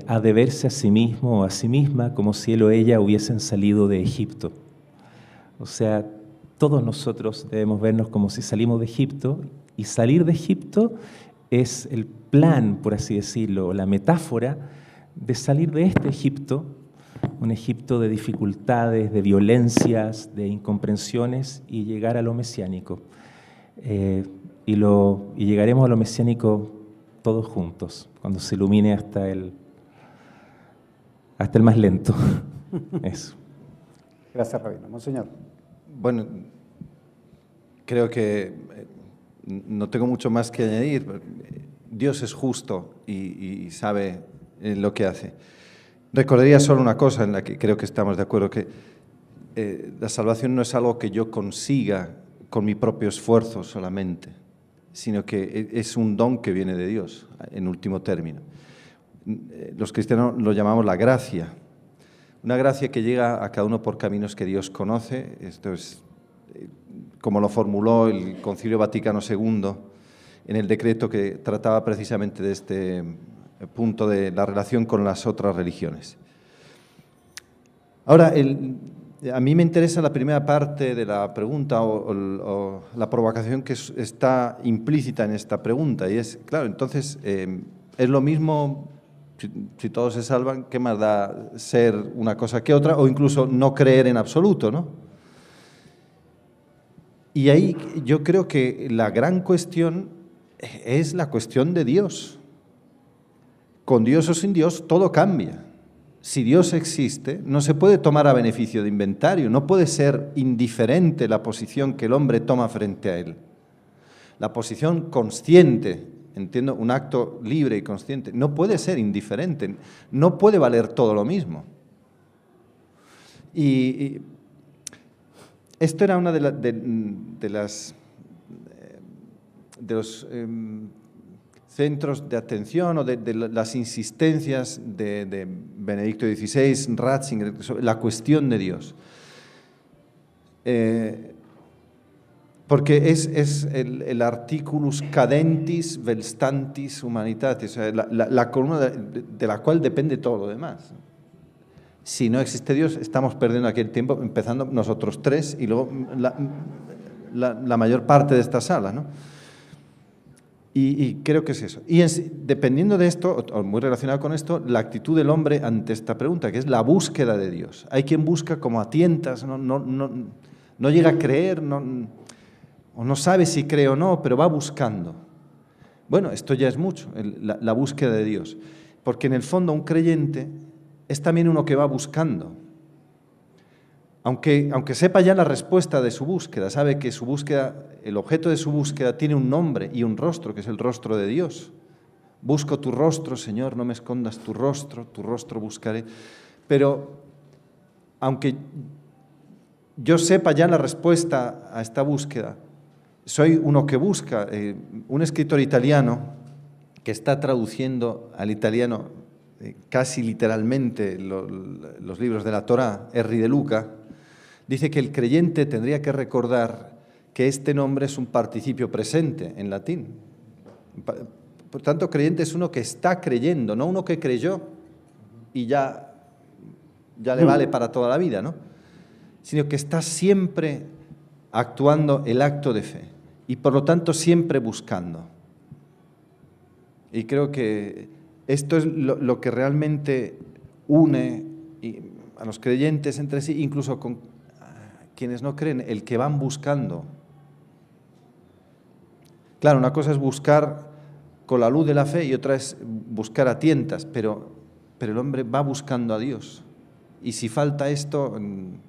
ha de verse a sí mismo o a sí misma como si él o ella hubiesen salido de Egipto. O sea, todos nosotros debemos vernos como si salimos de Egipto, y salir de Egipto es el plan, por así decirlo, la metáfora de salir de este Egipto, un Egipto de dificultades, de violencias, de incomprensiones, y llegar a lo mesiánico. Y llegaremos a lo mesiánico todos juntos, cuando se ilumine hasta el más lento. Eso. Gracias, Rabino. Monseñor. Bueno, creo que no tengo mucho más que añadir. Dios es justo y sabe lo que hace. Recordaría solo una cosa en la que creo que estamos de acuerdo, que la salvación no es algo que yo consiga con mi propio esfuerzo solamente, sino que es un don que viene de Dios, en último término. Los cristianos lo llamamos la gracia, una gracia que llega a cada uno por caminos que Dios conoce. Esto es como lo formuló el Concilio Vaticano II en el decreto que trataba precisamente de este punto de la relación con las otras religiones. Ahora, a mí me interesa la primera parte de la pregunta o la provocación que está implícita en esta pregunta, y es, claro, entonces, es lo mismo si todos se salvan, ¿qué más da ser una cosa que otra? O incluso no creer en absoluto, ¿no? Y ahí yo creo que la gran cuestión es la cuestión de Dios. Con Dios o sin Dios, todo cambia. Si Dios existe, no se puede tomar a beneficio de inventario, no puede ser indiferente la posición que el hombre toma frente a él. La posición consciente, entiendo, un acto libre y consciente, no puede ser indiferente, no puede valer todo lo mismo. Y esto era una de los centros de atención o de las insistencias de Benedicto XVI, Ratzinger, sobre la cuestión de Dios. Porque es el articulus cadentis vel stantis humanitatis, o sea, la columna de la cual depende todo lo demás. Si no existe Dios, estamos perdiendo aquí el tiempo, empezando nosotros tres y luego la mayor parte de esta sala, ¿no? Y creo que es eso. Y dependiendo de esto, o muy relacionado con esto, la actitud del hombre ante esta pregunta, que es la búsqueda de Dios. Hay quien busca como a tientas, no llega a creer, o no sabe si cree o no, pero va buscando. Bueno, esto ya es mucho, la búsqueda de Dios. Porque en el fondo un creyente es también uno que va buscando. Aunque sepa ya la respuesta de su búsqueda, sabe que su búsqueda, el objeto de su búsqueda tiene un nombre y un rostro, que es el rostro de Dios. Busco tu rostro, Señor, no me escondas tu rostro buscaré. Pero aunque yo sepa ya la respuesta a esta búsqueda, soy uno que busca. Un escritor italiano que está traduciendo al italiano casi literalmente los libros de la Torá, Henri de Luca, dice que el creyente tendría que recordar que este nombre es un participio presente en latín. Por tanto, creyente es uno que está creyendo, no uno que creyó y ya le vale para toda la vida, ¿no? Sino que está siempre actuando el acto de fe y por lo tanto siempre buscando. Y creo que esto es lo que realmente une a los creyentes entre sí, incluso con quienes no creen, el que van buscando. Claro, una cosa es buscar con la luz de la fe y otra es buscar a tientas, pero el hombre va buscando a Dios. Y si falta esto, en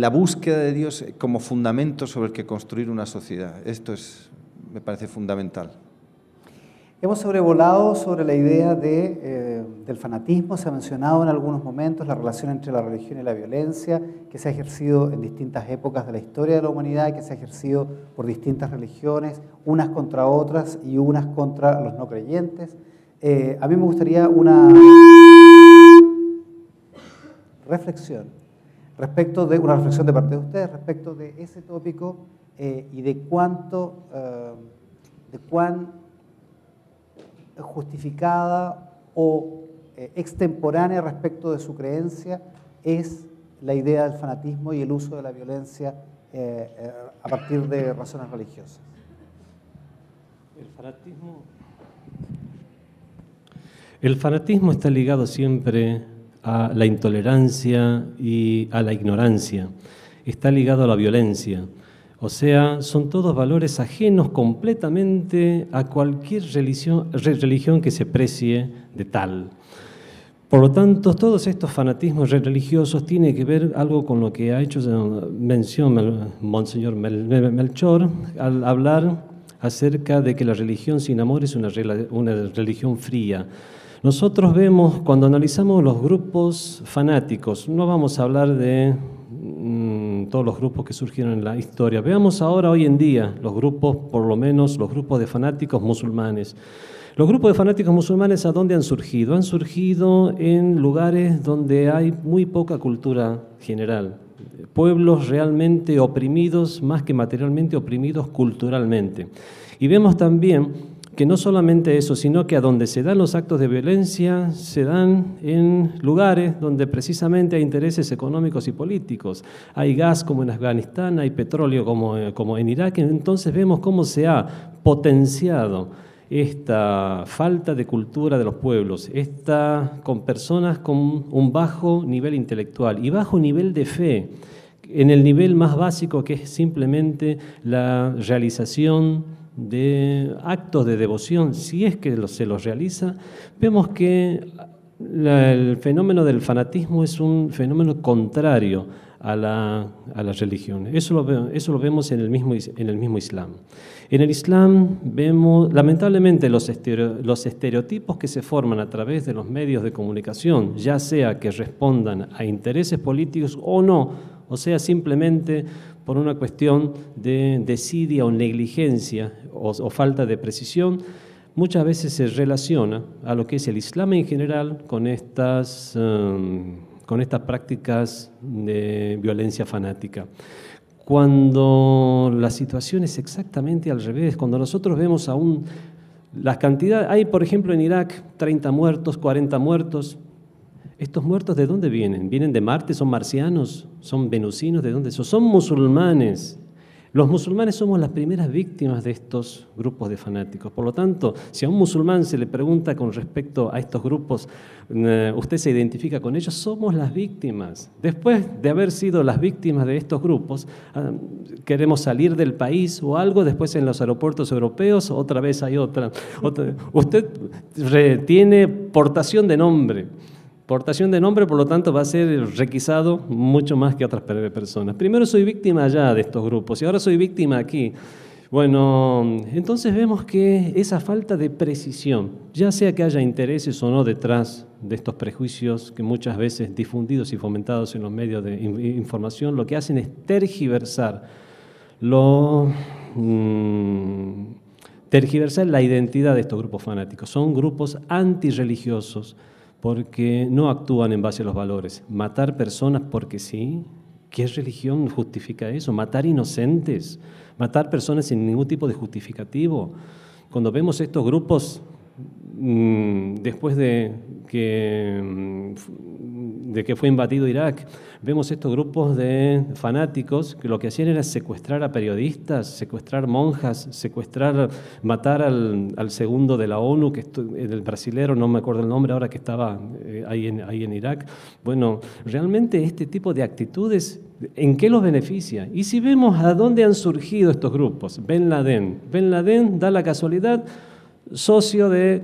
la búsqueda de Dios como fundamento sobre el que construir una sociedad. Esto me parece fundamental. Hemos sobrevolado sobre la idea del fanatismo, se ha mencionado en algunos momentos la relación entre la religión y la violencia, que se ha ejercido en distintas épocas de la historia de la humanidad y que se ha ejercido por distintas religiones, unas contra otras y unas contra los no creyentes. A mí me gustaría una reflexión una reflexión de parte de ustedes respecto de ese tópico y de cuán justificada o extemporánea respecto de su creencia es la idea del fanatismo y el uso de la violencia a partir de razones religiosas. El fanatismo está ligado siempre a la intolerancia y a la ignorancia, está ligado a la violencia. O sea, son todos valores ajenos completamente a cualquier religión que se precie de tal. Por lo tanto, todos estos fanatismos religiosos tienen que ver algo con lo que ha hecho mención Monseñor Melchor al hablar acerca de que la religión sin amor es una religión fría. Nosotros vemos, cuando analizamos los grupos fanáticos, no vamos a hablar de todos los grupos que surgieron en la historia. Veamos ahora, hoy en día, los grupos, por lo menos los grupos de fanáticos musulmanes. Los grupos de fanáticos musulmanes, ¿a dónde han surgido? Han surgido en lugares donde hay muy poca cultura general. Pueblos realmente oprimidos, más que materialmente, oprimidos culturalmente. Y vemos también que no solamente eso, sino que a donde se dan los actos de violencia, se dan en lugares donde precisamente hay intereses económicos y políticos. Hay gas como en Afganistán, hay petróleo como en Irak, entonces vemos cómo se ha potenciado esta falta de cultura de los pueblos, con personas con un bajo nivel intelectual y bajo nivel de fe, en el nivel más básico que es simplemente la realización de actos de devoción. Si es que se los realiza, vemos que el fenómeno del fanatismo es un fenómeno contrario a la religión. Eso lo vemos en el mismo Islam. En el Islam vemos, lamentablemente, los estereotipos que se forman a través de los medios de comunicación, ya sea que respondan a intereses políticos o no, o sea, simplemente por una cuestión de desidia o negligencia o falta de precisión, muchas veces se relaciona a lo que es el Islam en general con estas prácticas de violencia fanática. Cuando la situación es exactamente al revés, cuando nosotros vemos aún las cantidades, hay por ejemplo en Irak 30 muertos, 40 muertos. ¿Estos muertos de dónde vienen? ¿Vienen de Marte? ¿Son marcianos? ¿Son venusinos? ¿De dónde son? Son musulmanes. Los musulmanes somos las primeras víctimas de estos grupos de fanáticos. Por lo tanto, si a un musulmán se le pregunta con respecto a estos grupos, ¿usted se identifica con ellos? Somos las víctimas. Después de haber sido las víctimas de estos grupos, queremos salir del país o algo, después en los aeropuertos europeos otra vez hay otra. Usted tiene portación de nombre. Portación de nombre, por lo tanto, va a ser requisado mucho más que otras personas. Primero soy víctima allá de estos grupos y ahora soy víctima aquí. Bueno, entonces vemos que esa falta de precisión, ya sea que haya intereses o no detrás de estos prejuicios que muchas veces difundidos y fomentados en los medios de información, lo que hacen es tergiversar la identidad de estos grupos fanáticos. Son grupos antirreligiosos, porque no actúan en base a los valores. Matar personas porque sí, ¿qué religión justifica eso? Matar inocentes, matar personas sin ningún tipo de justificativo. Cuando vemos estos grupos, después de que de que fue invadido Irak, vemos estos grupos de fanáticos que lo que hacían era secuestrar a periodistas, secuestrar monjas, matar al segundo de la ONU, el brasilero, no me acuerdo el nombre ahora, que estaba ahí en Irak. Bueno, realmente este tipo de actitudes, ¿en qué los beneficia? Y si vemos a dónde han surgido estos grupos, Bin Laden da la casualidad, socio del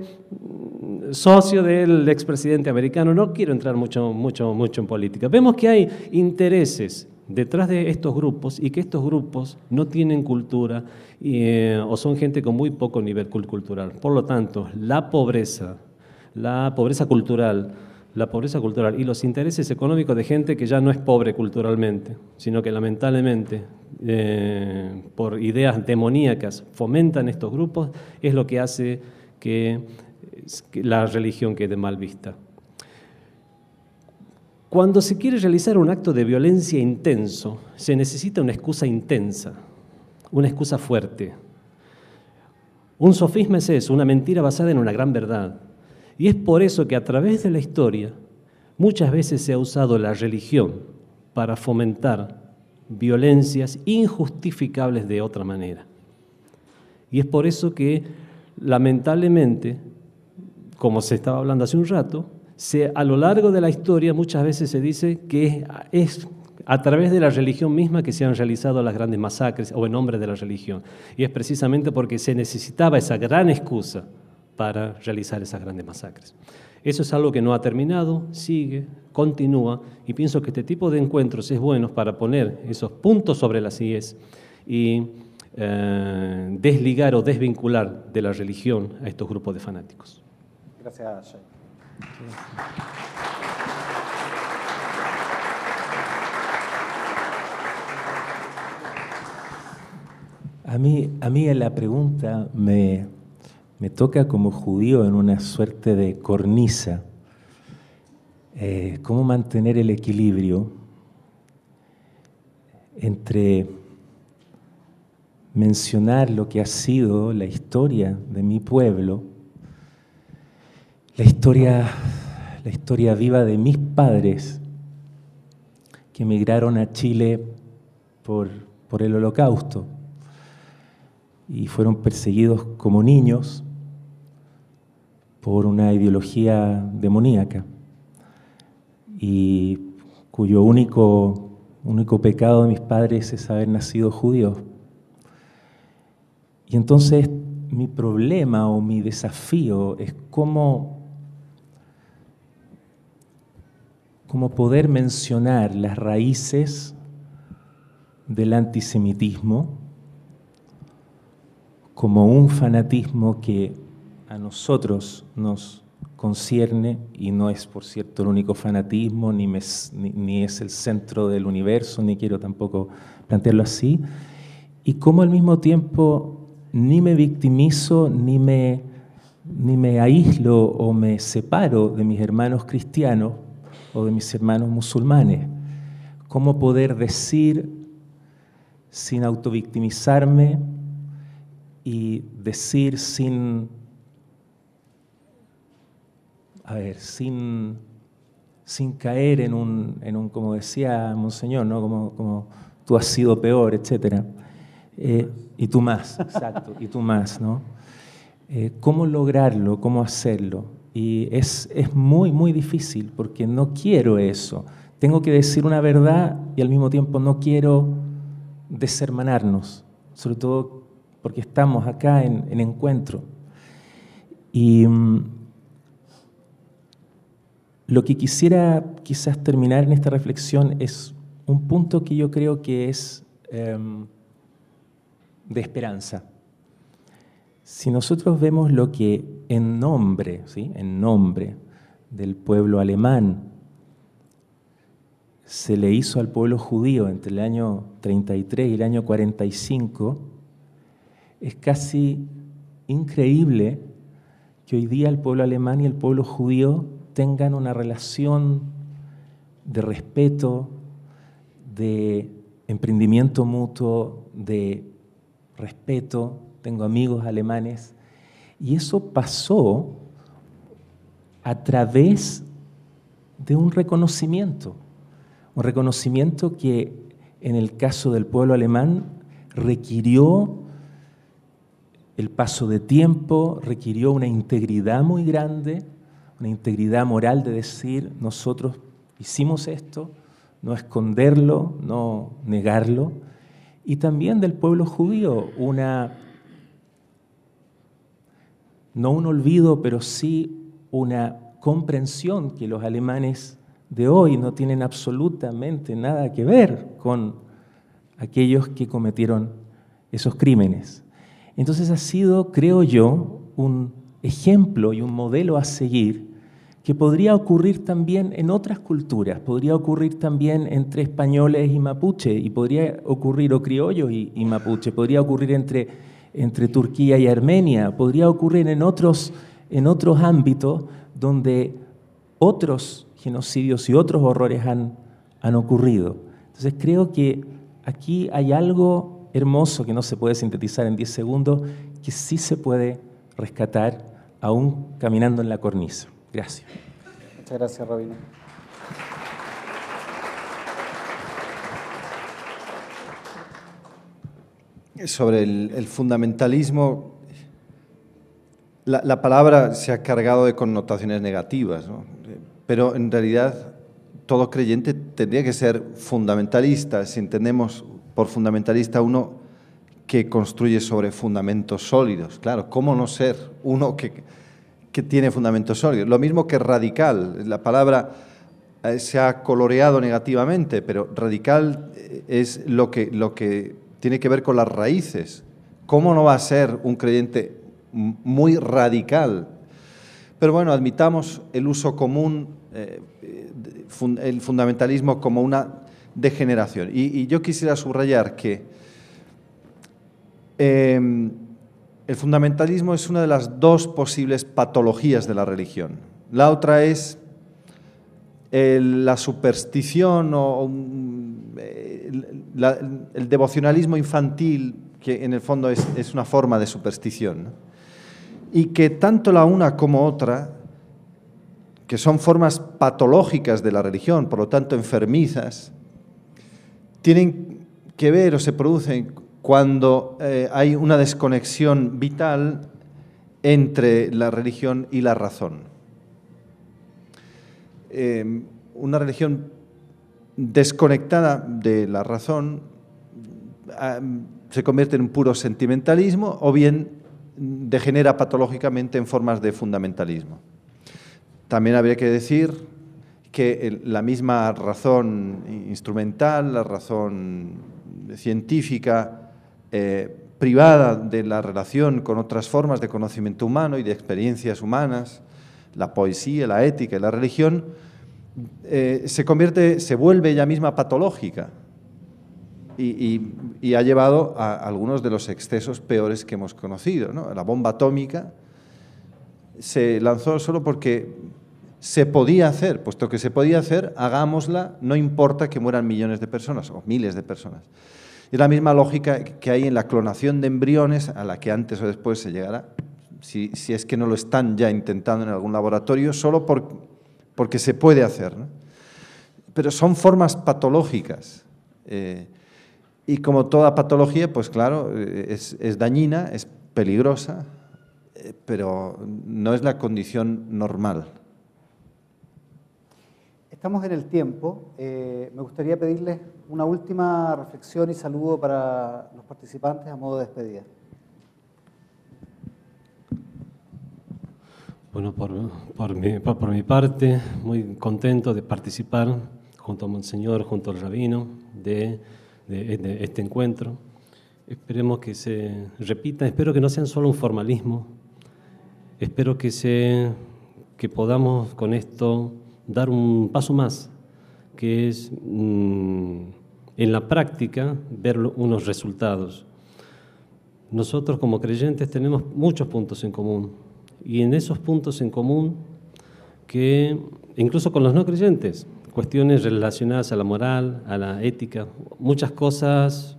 expresidente americano. No quiero entrar mucho en política. Vemos que hay intereses detrás de estos grupos y que estos grupos no tienen cultura o son gente con muy poco nivel cultural. Por lo tanto, la pobreza cultural y los intereses económicos de gente que ya no es pobre culturalmente, sino que lamentablemente por ideas demoníacas fomentan estos grupos, es lo que hace que la religión quede mal vista. Cuando se quiere realizar un acto de violencia intenso, se necesita una excusa intensa, una excusa fuerte. Un sofisma es eso, una mentira basada en una gran verdad. Y es por eso que a través de la historia muchas veces se ha usado la religión para fomentar violencias injustificables de otra manera. Y es por eso que, lamentablemente, como se estaba hablando hace un rato, a lo largo de la historia muchas veces se dice que es a través de la religión misma que se han realizado las grandes masacres o en nombre de la religión. Y es precisamente porque se necesitaba esa gran excusa para realizar esas grandes masacres. Eso es algo que no ha terminado, sigue, continúa, y pienso que este tipo de encuentros es bueno para poner esos puntos sobre las IES y desligar o desvincular de la religión a estos grupos de fanáticos. Gracias, Shay. A mí en la pregunta me toca como judío en una suerte de cornisa. ¿Cómo mantener el equilibrio entre mencionar lo que ha sido la historia de mi pueblo, la historia viva de mis padres que emigraron a Chile por el Holocausto y fueron perseguidos como niños por una ideología demoníaca y cuyo único pecado de mis padres es haber nacido judíos. Y entonces mi problema o mi desafío es cómo poder mencionar las raíces del antisemitismo como un fanatismo que a nosotros nos concierne y no es, por cierto, el único fanatismo, ni es el centro del universo, ni quiero tampoco plantearlo así, y cómo al mismo tiempo ni me victimizo, ni me aíslo o me separo de mis hermanos cristianos o de mis hermanos musulmanes. Cómo poder decir sin autovictimizarme y decir sin caer en un como decía Monseñor, ¿no? Como tú has sido peor, etc. Y tú más, exacto, y tú más, ¿no? ¿Cómo lograrlo? ¿Cómo hacerlo? Y es muy, muy difícil porque no quiero eso. Tengo que decir una verdad y al mismo tiempo no quiero deshermanarnos, sobre todo porque estamos acá en encuentro. Y lo que quisiera quizás terminar en esta reflexión es un punto que yo creo que es de esperanza. Si nosotros vemos lo que en nombre del pueblo alemán se le hizo al pueblo judío entre el año 33 y el año 45, es casi increíble que hoy día el pueblo alemán y el pueblo judío tengan una relación de respeto, de emprendimiento mutuo, de respeto. Tengo amigos alemanes, y eso pasó a través de un reconocimiento que en el caso del pueblo alemán requirió el paso de tiempo, requirió una integridad muy grande, una integridad moral de decir, nosotros hicimos esto, no esconderlo, no negarlo, y también del pueblo judío, no un olvido, pero sí una comprensión que los alemanes de hoy no tienen absolutamente nada que ver con aquellos que cometieron esos crímenes. Entonces ha sido, creo yo, un ejemplo y un modelo a seguir que podría ocurrir también en otras culturas, podría ocurrir también entre españoles y mapuche, y podría ocurrir, o criollos y mapuche, podría ocurrir entre Turquía y Armenia, podría ocurrir en otros ámbitos donde otros genocidios y otros horrores han ocurrido. Entonces creo que aquí hay algo hermoso que no se puede sintetizar en 10 segundos, que sí se puede rescatar aún caminando en la cornisa. Gracias. Muchas gracias, Rabino. Sobre el fundamentalismo, la palabra se ha cargado de connotaciones negativas, ¿no? Pero en realidad todo creyente tendría que ser fundamentalista, si entendemos por fundamentalista uno que construye sobre fundamentos sólidos. Claro, ¿cómo no ser uno que tiene fundamentos sólidos? Lo mismo que radical. La palabra se ha coloreado negativamente, pero radical es lo que tiene que ver con las raíces. ¿Cómo no va a ser un creyente muy radical? Pero bueno, admitamos el uso común, el fundamentalismo como una degeneración. Y yo quisiera subrayar que el fundamentalismo es una de las dos posibles patologías de la religión. La otra es la superstición o el devocionalismo infantil, que en el fondo es una forma de superstición, ¿no? Y que tanto la una como otra, que son formas patológicas de la religión, por lo tanto enfermizas, tienen que ver o se producen cuando hay una desconexión vital entre la religión y la razón. Una religión desconectada de la razón se convierte en un puro sentimentalismo o bien degenera patológicamente en formas de fundamentalismo. También habría que decir que la misma razón instrumental, la razón científica, privada de la relación con otras formas de conocimiento humano y de experiencias humanas, la poesía, la ética y la religión, se vuelve ella misma patológica y ha llevado a algunos de los excesos peores que hemos conocido, ¿no? La bomba atómica se lanzó solo porque se podía hacer, puesto que se podía hacer, hagámosla, no importa que mueran millones de personas o miles de personas. Es la misma lógica que hay en la clonación de embriones, a la que antes o después se llegará, si es que no lo están ya intentando en algún laboratorio, solo porque se puede hacer, ¿no? Pero son formas patológicas. Y como toda patología, pues claro, es dañina, es peligrosa, pero no es la condición normal. Estamos en el tiempo. Me gustaría pedirles una última reflexión y saludo para los participantes a modo de despedida. Bueno, por mi parte, muy contento de participar junto a Monseñor, junto al Rabino, de este encuentro. Esperemos que se repita, espero que no sean solo un formalismo, espero que podamos con esto dar un paso más, que es en la práctica ver unos resultados. Nosotros como creyentes tenemos muchos puntos en común, y en esos puntos en común, que incluso con los no creyentes, cuestiones relacionadas a la moral, a la ética, muchas cosas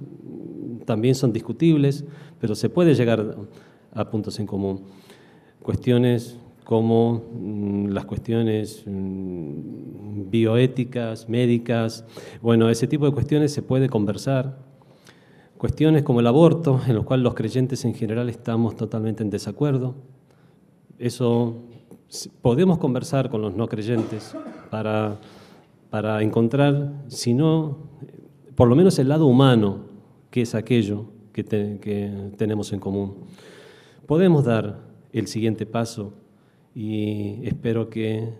también son discutibles, pero se puede llegar a puntos en común. Cuestiones como las cuestiones bioéticas, médicas. Bueno, ese tipo de cuestiones se puede conversar. Cuestiones como el aborto, en los cuales los creyentes en general estamos totalmente en desacuerdo. Eso podemos conversar con los no creyentes para encontrar, si no, por lo menos el lado humano, que es aquello que tenemos en común. Podemos dar el siguiente paso y espero que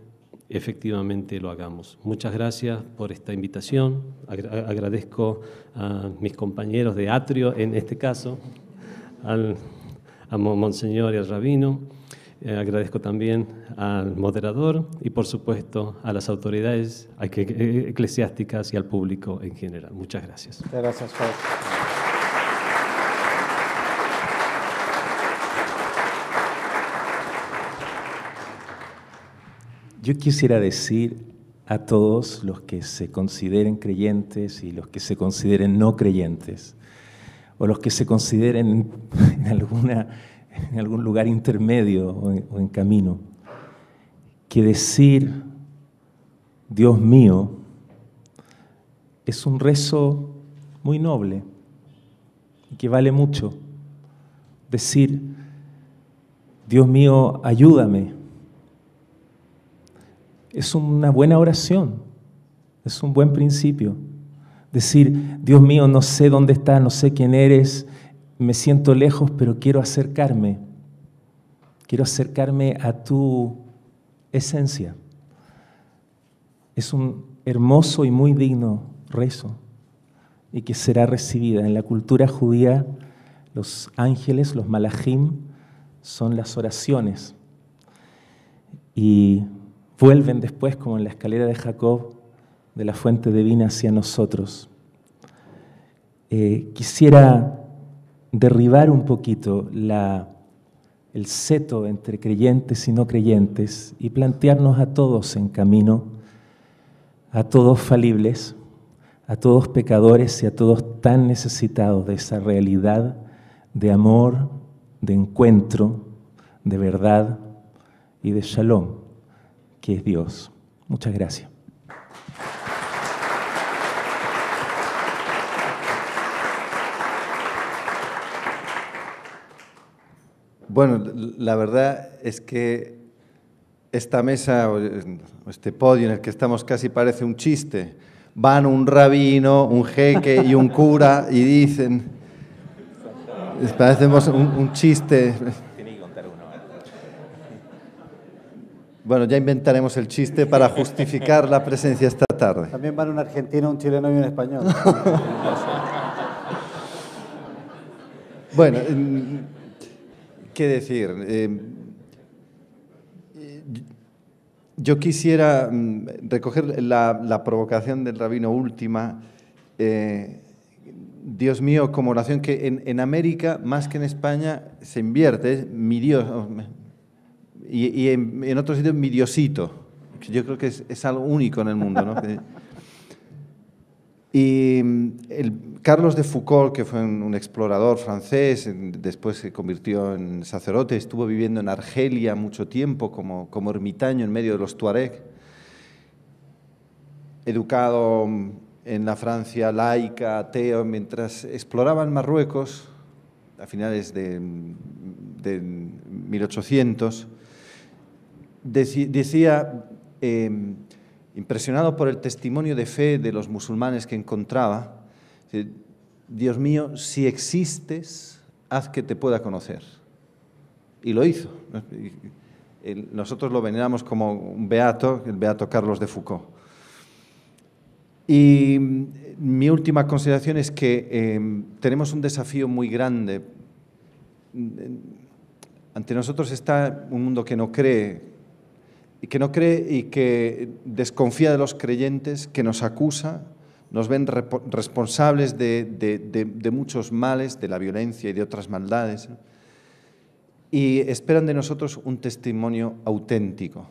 efectivamente lo hagamos. Muchas gracias por esta invitación. Agradezco a mis compañeros de atrio, en este caso, a Monseñor y al Rabino. Agradezco también al moderador y, por supuesto, a las autoridades eclesiásticas y al público en general. Muchas gracias. Muchas gracias, Fred. Yo quisiera decir a todos los que se consideren creyentes y los que se consideren no creyentes, o los que se consideren en algún lugar intermedio o en camino, que decir Dios mío es un rezo muy noble y que vale mucho. Decir Dios mío, ayúdame, es una buena oración, es un buen principio. Decir, Dios mío, no sé dónde estás, no sé quién eres, me siento lejos, pero quiero acercarme a tu esencia. Es un hermoso y muy digno rezo y que será recibida. En la cultura judía, los ángeles, los malajim, son las oraciones y vuelven después, como en la escalera de Jacob, de la fuente divina hacia nosotros. Quisiera derribar un poquito el seto entre creyentes y no creyentes y plantearnos a todos en camino, a todos falibles, a todos pecadores y a todos tan necesitados de esa realidad de amor, de encuentro, de verdad y de shalom, que es Dios. Muchas gracias. Bueno, la verdad es que esta mesa, o este podio en el que estamos casi parece un chiste. Van un rabino, un jeque y un cura y dicen, parecemos un chiste. Bueno, ya inventaremos el chiste para justificar la presencia esta tarde. También van un argentino, un chileno y un español. Bueno, ¿qué decir? Yo quisiera recoger la provocación del rabino última, Dios mío, como oración que en América, más que en España, se invierte, es mi Dios, y en otros sitios mi Diosito, que yo creo que es algo único en el mundo, ¿no? Y Carlos de Foucault, que fue un explorador francés, después se convirtió en sacerdote, estuvo viviendo en Argelia mucho tiempo como ermitaño en medio de los tuareg, educado en la Francia laica, ateo, mientras exploraba en Marruecos, a finales de 1800, decía, impresionado por el testimonio de fe de los musulmanes que encontraba, Dios mío, si existes, haz que te pueda conocer. Y lo hizo. Nosotros lo veneramos como un beato, el beato Carlos de Foucault. Y mi última consideración es que tenemos un desafío muy grande. Ante nosotros está un mundo que no cree y que desconfía de los creyentes, que nos acusa, nos ven responsables de muchos males, de la violencia y de otras maldades, ¿no? Y esperan de nosotros un testimonio auténtico.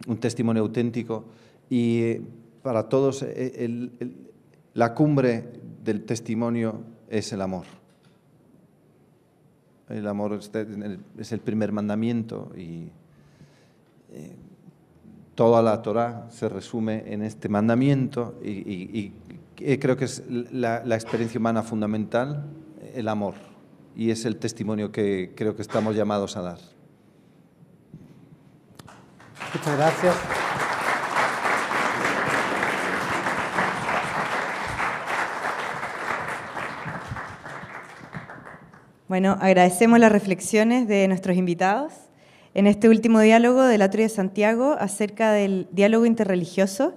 Un testimonio auténtico y para todos la cumbre del testimonio es el amor. El amor es el primer mandamiento y toda la Torá se resume en este mandamiento y creo que es la experiencia humana fundamental, el amor, y es el testimonio que creo que estamos llamados a dar. Muchas gracias. Bueno, agradecemos las reflexiones de nuestros invitados en este último diálogo del Atrio de Santiago acerca del diálogo interreligioso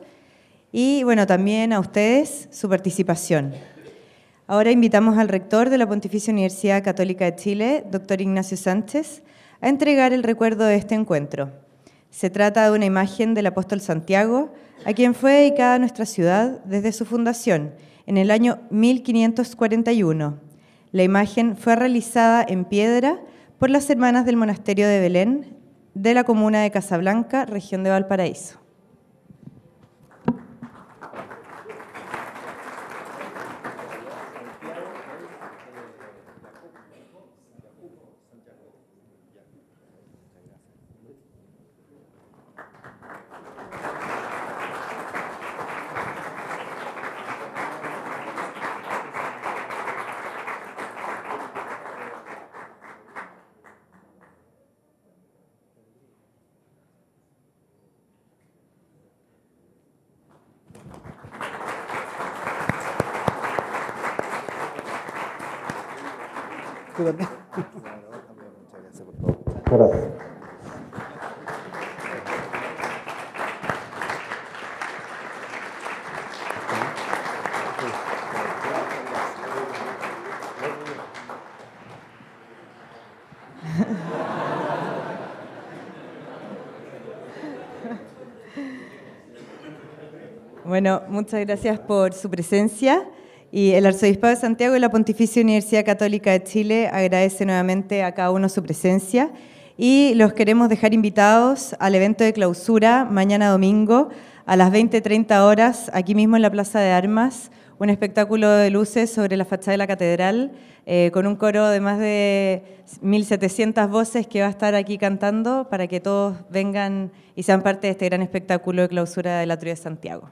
y, bueno, también a ustedes su participación. Ahora invitamos al rector de la Pontificia Universidad Católica de Chile, doctor Ignacio Sánchez, a entregar el recuerdo de este encuentro. Se trata de una imagen del apóstol Santiago, a quien fue dedicada nuestra ciudad desde su fundación, en el año 1541. La imagen fue realizada en piedra por las hermanas del monasterio de Belén, de la comuna de Casablanca, región de Valparaíso. Tú también. Gracias. Bueno, muchas gracias por su presencia. Y el Arzobispado de Santiago y la Pontificia Universidad Católica de Chile agradece nuevamente a cada uno su presencia y los queremos dejar invitados al evento de clausura mañana domingo a las 20:30 horas, aquí mismo en la Plaza de Armas, un espectáculo de luces sobre la fachada de la catedral con un coro de más de 1.700 voces que va a estar aquí cantando para que todos vengan y sean parte de este gran espectáculo de clausura del Atrio de Santiago.